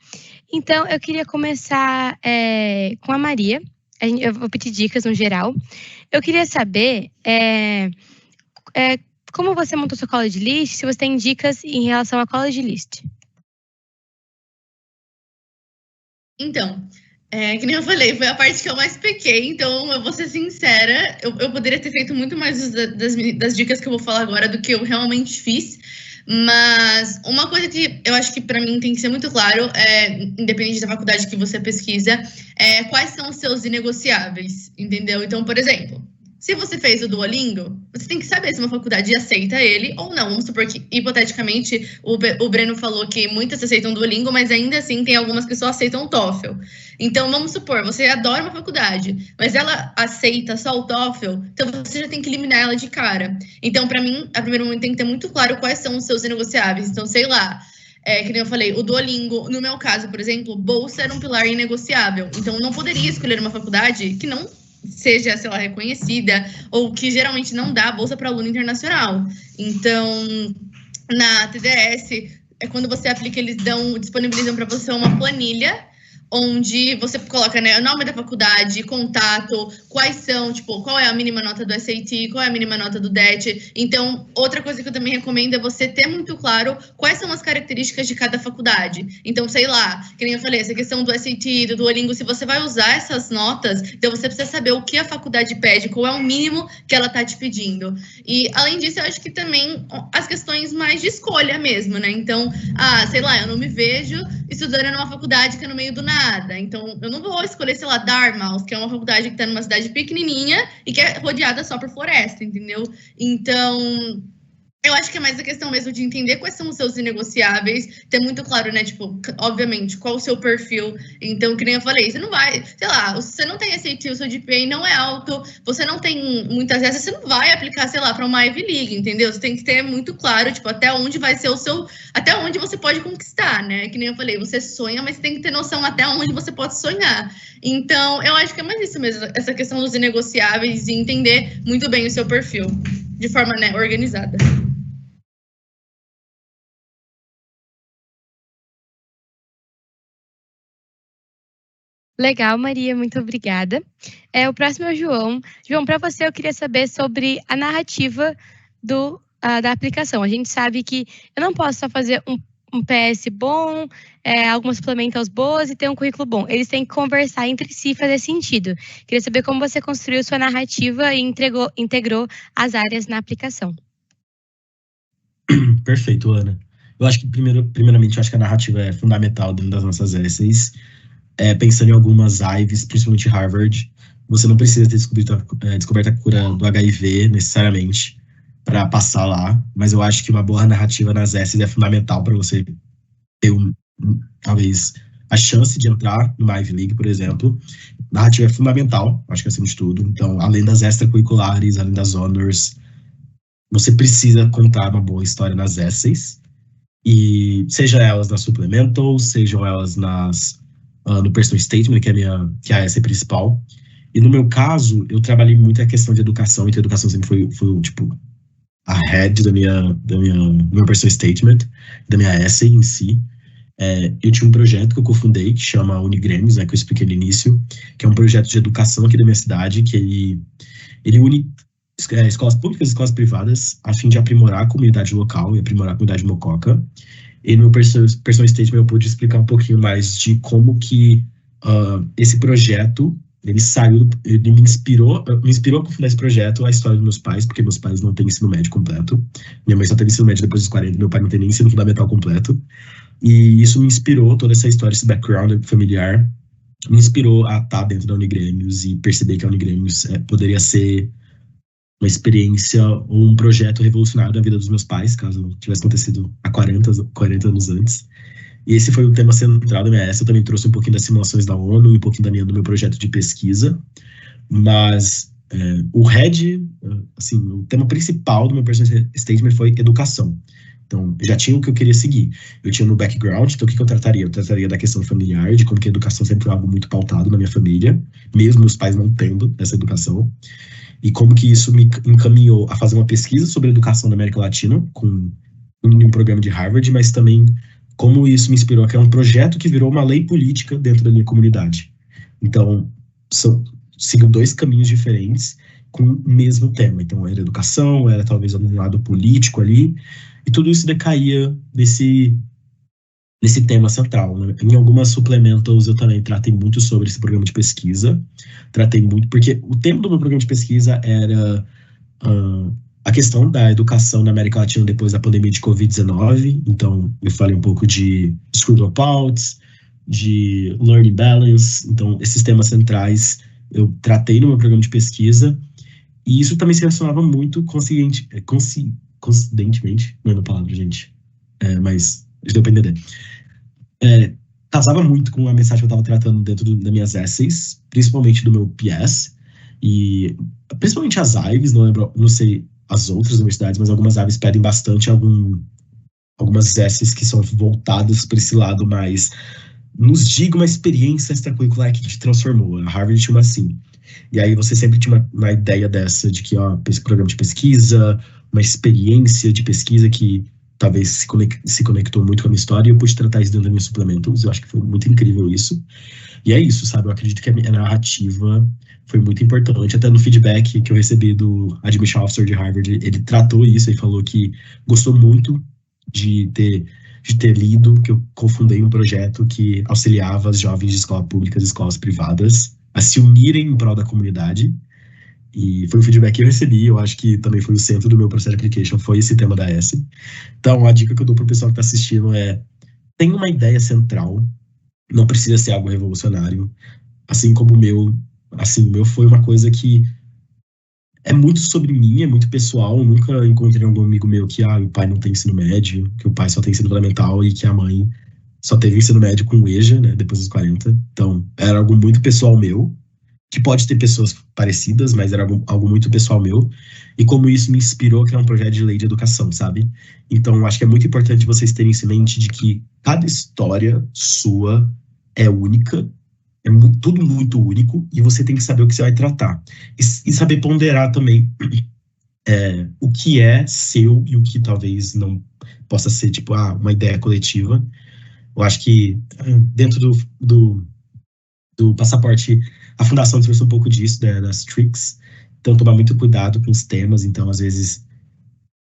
Então, eu queria começar com a Maria. Eu vou pedir dicas no geral. Eu queria saber como você montou sua college list, se você tem dicas em relação à college list. Então, que nem eu falei, foi a parte que eu mais pequei, então eu vou ser sincera, eu poderia ter feito muito mais das dicas que eu vou falar agora do que eu realmente fiz, mas uma coisa que eu acho que para mim tem que ser muito claro, independente da faculdade que você pesquisa, quais são os seus inegociáveis, entendeu? Então, por exemplo, se você fez o Duolingo, você tem que saber se uma faculdade aceita ele ou não. Vamos supor que, hipoteticamente, o Breno falou que muitas aceitam o Duolingo, mas ainda assim tem algumas que só aceitam o TOEFL. Então, vamos supor, você adora uma faculdade, mas ela aceita só o TOEFL, então você já tem que eliminar ela de cara. Então, para mim, a primeiro momento tem que ter muito claro quais são os seus inegociáveis. Então, sei lá, que nem eu falei, o Duolingo, no meu caso, por exemplo, bolsa era um pilar inegociável. Então, eu não poderia escolher uma faculdade que não seja, sei lá, reconhecida, ou que geralmente não dá bolsa para aluno internacional. Então, na TDS, quando você aplica, eles disponibilizam para você uma planilha, onde você coloca, né, o nome da faculdade, contato, quais são, tipo, qual é a mínima nota do SAT, qual é a mínima nota do DET. Então, outra coisa que eu também recomendo é você ter muito claro quais são as características de cada faculdade. Então, sei lá, que nem eu falei, essa questão do SAT, do Duolingo, se você vai usar essas notas, então você precisa saber o que a faculdade pede, qual é o mínimo que ela tá te pedindo. E, além disso, eu acho que também as questões mais de escolha mesmo, né? Então, sei lá, eu não me vejo estudando numa faculdade que é no meio do nada. Então, eu não vou escolher, sei lá, Dartmouth, que é uma faculdade que está numa cidade pequenininha e que é rodeada só por floresta, entendeu? Então, eu acho que é mais a questão mesmo de entender quais são os seus inegociáveis, ter muito claro, né, tipo, obviamente, qual o seu perfil. Então, que nem eu falei, você não vai, sei lá, se você não tem SAT, o seu GPA não é alto, você não tem muitas vezes, você não vai aplicar, sei lá, para uma Ivy League, entendeu? Você tem que ter muito claro, tipo, até onde vai ser o seu, até onde você pode conquistar, né? Que nem eu falei, você sonha, mas tem que ter noção até onde você pode sonhar. Então, eu acho que é mais isso mesmo, essa questão dos inegociáveis e entender muito bem o seu perfil, de forma, né, organizada. Legal, Maria, muito obrigada. O próximo é o João. João, para você, eu queria saber sobre a narrativa da aplicação. A gente sabe que eu não posso só fazer um PS bom, algumas suplementos boas e ter um currículo bom. Eles têm que conversar entre si e fazer sentido. Queria saber como você construiu sua narrativa e integrou as áreas na aplicação. Perfeito, Ana. Eu acho que, primeiramente, eu acho que a narrativa é fundamental dentro das nossas essays. Pensando em algumas Ivies, principalmente Harvard, você não precisa ter descoberto a cura do HIV, necessariamente, para passar lá, mas eu acho que uma boa narrativa nas essays é fundamental para você ter, talvez, a chance de entrar numa Ivy League, por exemplo. Narrativa é fundamental, acho que acima de tudo. Então, além das extracurriculares, além das honors, você precisa contar uma boa história nas essays, e seja elas nas supplementals, sejam elas no personal statement, que é a essay principal. E no meu caso, eu trabalhei muito a questão de educação, então a educação sempre foi tipo, a head do meu personal statement, da minha essay em si. Eu tinha um projeto que eu cofundei, que chama Unigrêmios, né, que eu expliquei no início, que é um projeto de educação aqui da minha cidade, que ele une escolas públicas e escolas privadas a fim de aprimorar a comunidade local e aprimorar a comunidade mococa. E no meu personal statement eu pude explicar um pouquinho mais de como que esse projeto ele me inspirou a aprofundar esse projeto, a história dos meus pais, porque meus pais não têm ensino médio completo. Minha mãe só teve ensino médio depois dos 40, meu pai não tem nem ensino fundamental completo. E isso me inspirou, toda essa história, esse background familiar, me inspirou a estar dentro da Unigrêmios e perceber que a Unigrêmios poderia ser uma experiência ou um projeto revolucionário da vida dos meus pais, caso tivesse acontecido há 40 anos antes. E esse foi o tema central da minha ESA. Eu também trouxe um pouquinho das simulações da ONU e um pouquinho do meu projeto de pesquisa. Mas o head, assim, o tema principal do meu personal statement foi educação. Então, eu já tinha o que eu queria seguir. Eu tinha no background, então o que eu trataria? Eu trataria da questão familiar, de como que a educação sempre foi algo muito pautado na minha família, mesmo meus pais não tendo essa educação. E como que isso me encaminhou a fazer uma pesquisa sobre a educação da América Latina, com um programa de Harvard, mas também como isso me inspirou a criar um projeto que virou uma lei política dentro da minha comunidade. Então, sigo 2 caminhos diferentes com o mesmo tema. Então, era educação, era talvez algum lado político ali, e tudo isso decaía nesse tema central, né? Em algumas suplementos eu também tratei muito sobre esse programa de pesquisa, porque o tema do meu programa de pesquisa era a questão da educação na América Latina depois da pandemia de Covid-19. Então, eu falei um pouco de school dropouts, de learning balance. Então, esses temas centrais eu tratei no meu programa de pesquisa, e isso também se relacionava muito coincidentemente, não é uma palavra, gente, mas deu pra entender. Casava muito com a mensagem que eu estava tratando dentro das minhas essays, principalmente do meu PS, e principalmente as IVES, não sei as outras universidades, mas algumas IVES pedem bastante algumas essays que são voltadas para esse lado mais, nos diga uma experiência extracurricular que te transformou. A Harvard tinha uma assim. E aí você sempre tinha uma ideia dessa, de que esse programa de pesquisa, uma experiência de pesquisa que talvez se conectou muito com a minha história, e eu pude tratar isso dentro da minha suplementos. Eu acho que foi muito incrível isso. E é isso, sabe? Eu acredito que a minha narrativa foi muito importante. Até no feedback que eu recebi do Admission Officer de Harvard, ele tratou isso e falou que gostou muito de ter lido, que eu cofundei um projeto que auxiliava os jovens de escolas públicas e escolas privadas a se unirem em prol da comunidade. E foi o feedback que eu recebi. Eu acho que também foi o centro do meu processo de application, foi esse tema da S. Então, a dica que eu dou pro pessoal que está assistindo é: tem uma ideia central, não precisa ser algo revolucionário, assim como o meu foi uma coisa que é muito sobre mim, é muito pessoal. Eu nunca encontrei algum amigo meu que o pai não tem ensino médio, que o pai só tem ensino fundamental e que a mãe só teve ensino médio com EJA, né, depois dos 40. Então, era algo muito pessoal meu, que pode ter pessoas parecidas, mas era algo muito pessoal meu. E como isso me inspirou a criar um projeto de lei de educação, sabe? Então, acho que é muito importante vocês terem isso em mente, de que cada história sua é única, tudo muito único, e você tem que saber o que você vai tratar. E saber ponderar também o que é seu e o que talvez não possa ser, tipo, uma ideia coletiva. Eu acho que dentro do passaporte, a fundação trouxe um pouco disso, das tricks. Então, tomar muito cuidado com os temas. Então, às vezes,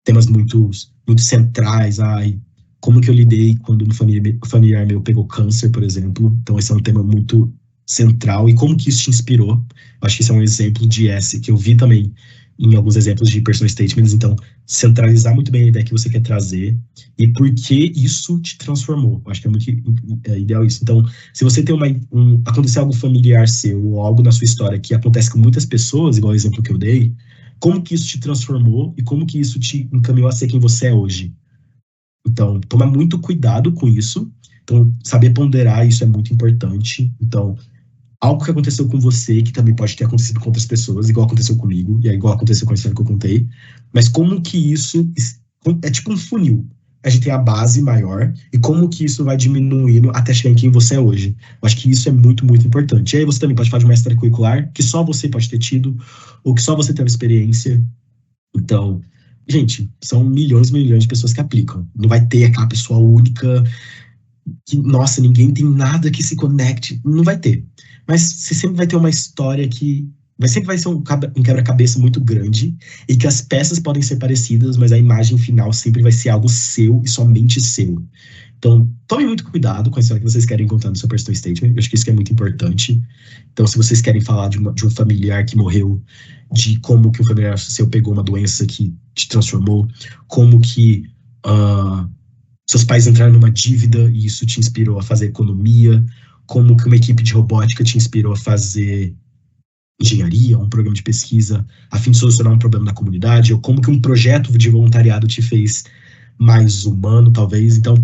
temas muito, muito centrais. Como que eu lidei quando um familiar meu pegou câncer, por exemplo. Então, esse é um tema muito central. E como que isso te inspirou? Eu acho que esse é um exemplo de S, que eu vi também em alguns exemplos de personal statements. Então, centralizar muito bem a ideia que você quer trazer e por que isso te transformou. Eu acho que é muito ideal isso. Então, se você tem acontecer algo familiar seu ou algo na sua história que acontece com muitas pessoas, igual o exemplo que eu dei, como que isso te transformou e como que isso te encaminhou a ser quem você é hoje? Então, tomar muito cuidado com isso. Então, saber ponderar isso é muito importante. Então, algo que aconteceu com você, que também pode ter acontecido com outras pessoas, igual aconteceu comigo, e igual aconteceu com a história que eu contei, mas como que isso é tipo um funil. A gente tem a base maior, e como que isso vai diminuindo até chegar em quem você é hoje. Eu acho que isso é muito, muito importante. E aí você também pode falar de uma história curricular, que só você pode ter tido, ou que só você teve experiência. Então, gente, são milhões e milhões de pessoas que aplicam. Não vai ter aquela pessoa única que, nossa, ninguém tem nada que se conecte. Não vai ter. Mas você sempre vai ter uma história que sempre vai ser um quebra-cabeça muito grande, e que as peças podem ser parecidas, mas a imagem final sempre vai ser algo seu e somente seu. Então, tome muito cuidado com a história que vocês querem contar no seu personal statement. Eu acho que isso que é muito importante. Então, se vocês querem falar de um familiar que morreu, de como que um familiar seu pegou uma doença que te transformou, como que seus pais entraram numa dívida e isso te inspirou a fazer economia, como que uma equipe de robótica te inspirou a fazer engenharia, um programa de pesquisa a fim de solucionar um problema da comunidade, ou como que um projeto de voluntariado te fez mais humano, talvez. Então,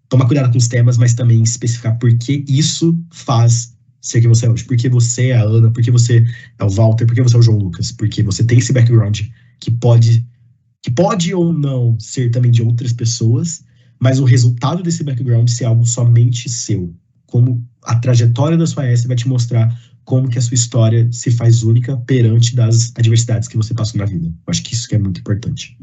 toma cuidado com os temas, mas também especificar por que isso faz ser quem você é hoje. Por que você é a Ana, por que você é o Walter, por que você é o João Lucas, porque você tem esse background que pode ou não ser também de outras pessoas, mas o resultado desse background ser algo somente seu. Como a trajetória da sua ES vai te mostrar como que a sua história se faz única perante das adversidades que você passou na vida. Eu acho que isso que é muito importante.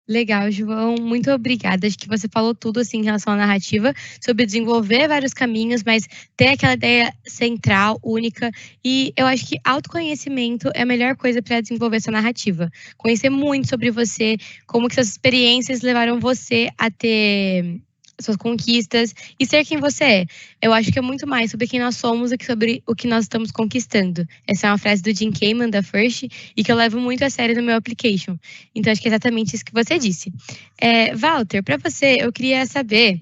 Legal, João, muito obrigada. Acho que você falou tudo assim em relação à narrativa, sobre desenvolver vários caminhos, mas ter aquela ideia central, única. E eu acho que autoconhecimento é a melhor coisa para desenvolver essa narrativa. Conhecer muito sobre você, como que suas experiências levaram você a ter suas conquistas e ser quem você é. Eu acho que é muito mais sobre quem nós somos do que sobre o que nós estamos conquistando. Essa é uma frase do Jim Cayman, da First, e que eu levo muito a sério no meu application. Então, acho que é exatamente isso que você disse. Walter, para você, eu queria saber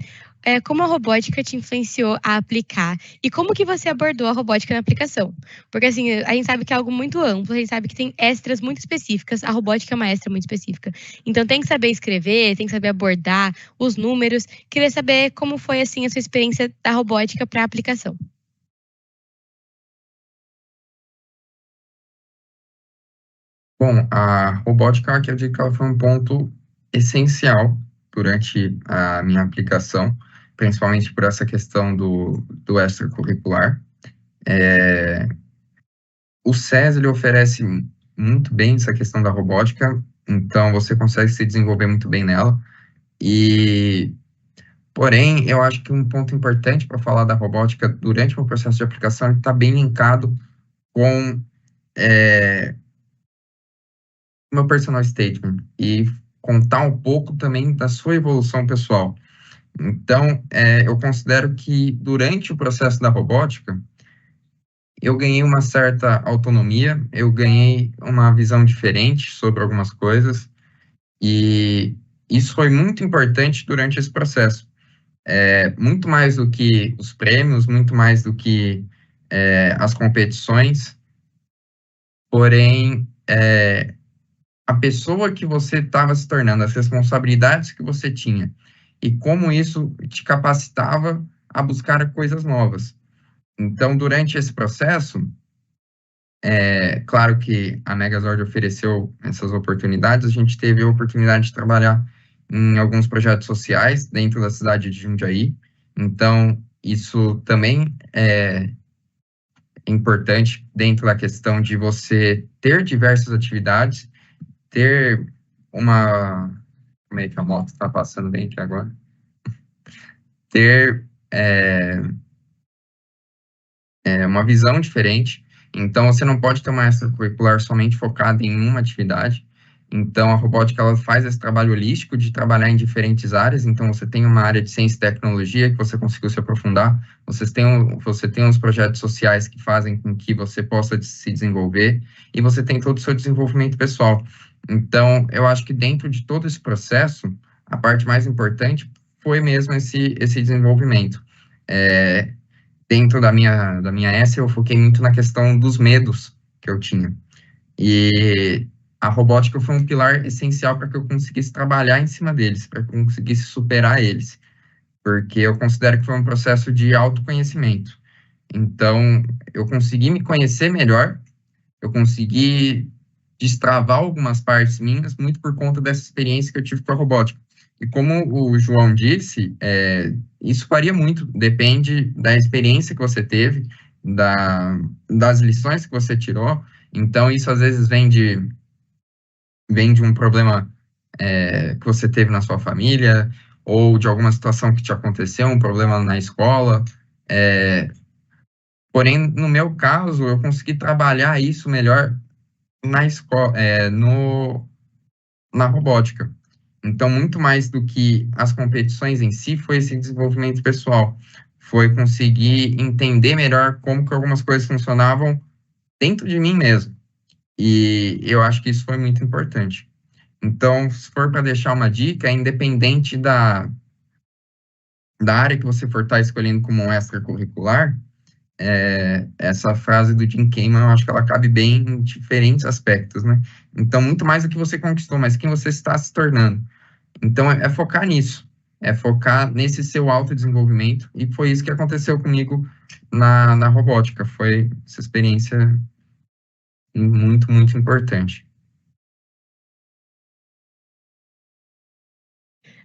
como a robótica te influenciou a aplicar e como que você abordou a robótica na aplicação. Porque, assim, a gente sabe que é algo muito amplo, a gente sabe que tem extras muito específicas, a robótica é uma extra muito específica. Então, tem que saber escrever, tem que saber abordar os números. Queria saber como foi, assim, a sua experiência da robótica para a aplicação. Bom, a robótica, eu acredito que ela foi um ponto essencial durante a minha aplicação, principalmente por essa questão do extracurricular. O SES, ele oferece muito bem essa questão da robótica, então você consegue se desenvolver muito bem nela. Porém, eu acho que um ponto importante para falar da robótica durante o processo de aplicação está bem linkado com o meu personal statement e contar um pouco também da sua evolução pessoal. Então, eu considero que durante o processo da robótica, eu ganhei uma certa autonomia, eu ganhei uma visão diferente sobre algumas coisas, e isso foi muito importante durante esse processo. Muito mais do que os prêmios, muito mais do que as competições, porém, a pessoa que você estava se tornando, as responsabilidades que você tinha, e como isso te capacitava a buscar coisas novas. Então, durante esse processo, claro que a Megazord ofereceu essas oportunidades, a gente teve a oportunidade de trabalhar em alguns projetos sociais dentro da cidade de Jundiaí, então isso também é importante dentro da questão de você ter diversas atividades, ter uma... Como é que a moto está passando bem aqui agora? Ter uma visão diferente. Então, você não pode ter uma extracurricular somente focada em uma atividade. Então, a robótica, ela faz esse trabalho holístico de trabalhar em diferentes áreas. Então, você tem uma área de ciência e tecnologia que você conseguiu se aprofundar. Você tem uns projetos sociais que fazem com que você possa se desenvolver. E você tem todo o seu desenvolvimento pessoal. Então, eu acho que dentro de todo esse processo, a parte mais importante foi mesmo esse desenvolvimento. Dentro da minha ESSA, eu foquei muito na questão dos medos que eu tinha. E a robótica foi um pilar essencial para que eu conseguisse trabalhar em cima deles, para que eu conseguisse superar eles. Porque eu considero que foi um processo de autoconhecimento. Então, eu consegui me conhecer melhor, eu consegui destravar algumas partes minhas, muito por conta dessa experiência que eu tive com a robótica. E como o João disse, isso varia muito, depende da experiência que você teve, das lições que você tirou. Então, isso às vezes vem de um problema que você teve na sua família, ou de alguma situação que te aconteceu, um problema na escola. Porém, no meu caso, eu consegui trabalhar isso melhor na escola, na robótica. Então, muito mais do que as competições em si, foi esse desenvolvimento pessoal. Foi conseguir entender melhor como que algumas coisas funcionavam dentro de mim mesmo. E eu acho que isso foi muito importante. Então, se for para deixar uma dica, independente da área que você for estar escolhendo como um extracurricular, essa frase do Jim Kahneman, eu acho que ela cabe bem em diferentes aspectos, né? Então, muito mais do que você conquistou, mas quem você está se tornando. Então, é focar nisso, é focar nesse seu autodesenvolvimento, e foi isso que aconteceu comigo na robótica, foi essa experiência muito, muito importante.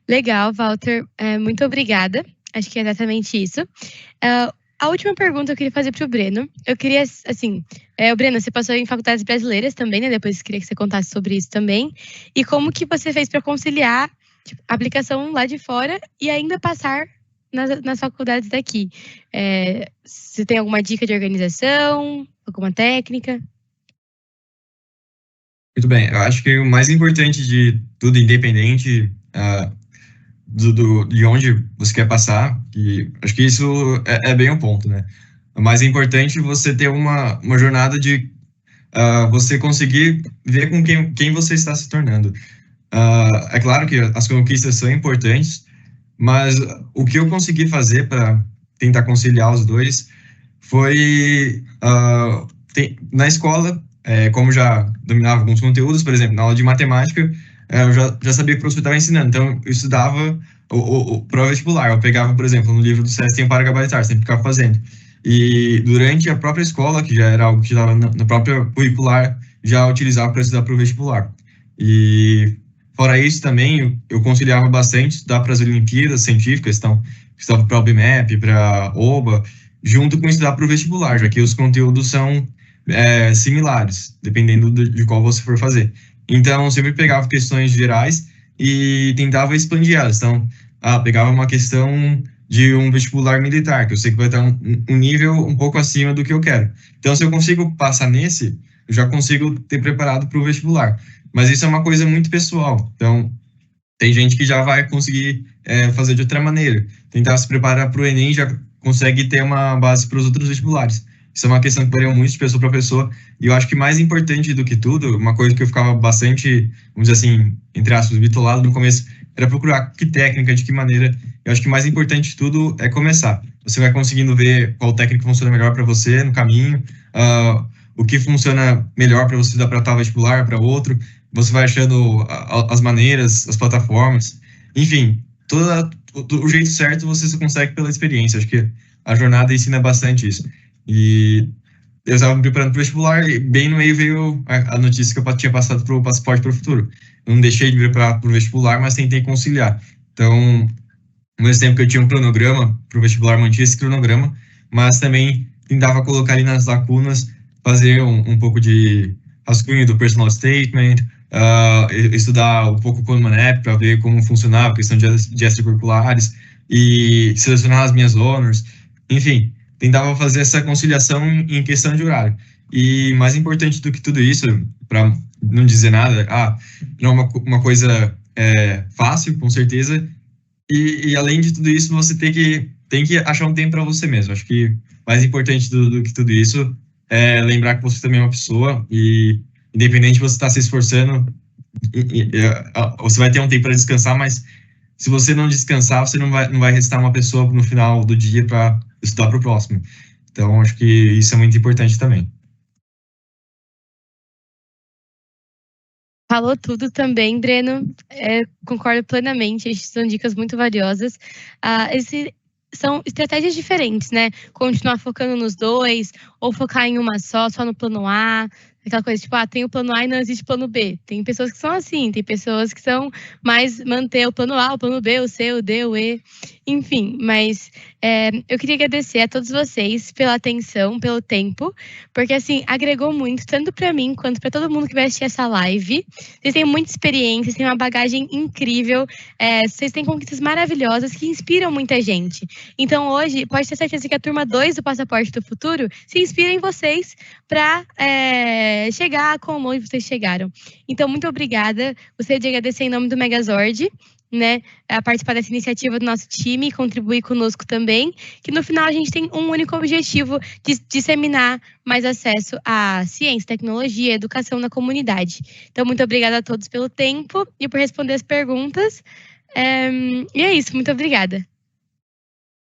Legal, Walter. Muito obrigada. Acho que é exatamente isso. A última pergunta eu queria fazer para o Breno. Eu queria, assim, Breno, você passou em faculdades brasileiras também, né? Depois queria que você contasse sobre isso também. E como que você fez para conciliar a aplicação lá de fora e ainda passar nas faculdades daqui? Você tem alguma dica de organização, alguma técnica? Muito bem, eu acho que o mais importante de tudo, independente de onde você quer passar, e acho que isso é bem um ponto, né? O mais importante é você ter uma jornada de você conseguir ver com quem você está se tornando. É claro que as conquistas são importantes, mas o que eu consegui fazer para tentar conciliar os dois foi, na escola, como já dominava alguns conteúdos, por exemplo, na aula de matemática, eu já sabia que o professor estava ensinando, então eu estudava o pró-vestibular. Eu pegava, por exemplo, no livro do SESC tem o para gabaritar, sempre ficava fazendo. E durante a própria escola, que já era algo que estava na própria curricular, já utilizava para estudar para o vestibular. E fora isso também, eu conciliava bastante estudar para as Olimpíadas Científicas, então estudava para a OBMAP, para a OBA, junto com estudar para o vestibular, já que os conteúdos são similares, dependendo de qual você for fazer. Então, eu sempre pegava questões gerais e tentava expandir elas. Então, pegava uma questão de um vestibular militar, que eu sei que vai estar um nível um pouco acima do que eu quero. Então, se eu consigo passar nesse, eu já consigo ter preparado para o vestibular. Mas isso é uma coisa muito pessoal. Então, tem gente que já vai conseguir fazer de outra maneira. Tentar se preparar para o Enem já consegue ter uma base para os outros vestibulares. Isso é uma questão que varia muito de pessoa para pessoa. E eu acho que mais importante do que tudo, uma coisa que eu ficava bastante, vamos dizer assim, entre aspas, bitolado no começo, era procurar que técnica, de que maneira. Eu acho que mais importante de tudo é começar. Você vai conseguindo ver qual técnica funciona melhor para você no caminho, o que funciona melhor para você estudar para tal vestibular, para outro. Você vai achando as maneiras, as plataformas. Enfim, o jeito certo você só consegue pela experiência. Acho que a jornada ensina bastante isso. E eu estava me preparando para o vestibular e bem no meio veio a notícia que eu tinha passado para o passaporte para o futuro. Eu não deixei de me preparar para o vestibular, mas tentei conciliar. Então, ao mesmo tempo que eu tinha um cronograma para o vestibular, mantinha esse cronograma, mas também tentava colocar ali nas lacunas, fazer um pouco de rascunho do personal statement, estudar um pouco o Common App para ver como funcionava a questão de extracurriculares e selecionar as minhas honors. Enfim, tentava fazer essa conciliação em questão de horário. E mais importante do que tudo isso, para não dizer nada, não é uma coisa fácil, com certeza, e além de tudo isso, você tem que achar um tempo para você mesmo. Acho que mais importante do que tudo isso é lembrar que você também é uma pessoa e independente de você estar se esforçando, você vai ter um tempo para descansar, mas se você não descansar, você não vai restar uma pessoa no final do dia para estudar para o próximo. Então, acho que isso é muito importante também. Falou tudo também, Breno. Concordo plenamente. Essas são dicas muito valiosas. São estratégias diferentes, né? Continuar focando nos dois, ou focar em uma só no plano A. Aquela coisa, tipo, tem o plano A e não existe plano B. Tem pessoas que são assim, tem pessoas que são mais manter o plano A, o plano B, o C, o D, o E, enfim. Mas Eu queria agradecer a todos vocês pela atenção, pelo tempo, porque assim, agregou muito, tanto para mim quanto para todo mundo que vai assistir essa live. Vocês têm muita experiência, vocês têm uma bagagem incrível, vocês têm conquistas maravilhosas que inspiram muita gente. Então hoje, pode ter certeza que a turma 2 do Passaporte do Futuro se inspira em vocês para chegar como onde vocês chegaram. Então, muito obrigada. Gostaria de agradecer em nome do Megazord, né, a participar dessa iniciativa do nosso time e contribuir conosco também, que no final a gente tem um único objetivo de disseminar mais acesso à ciência, tecnologia, educação na comunidade. Então, muito obrigada a todos pelo tempo e por responder as perguntas. E é isso, muito obrigada.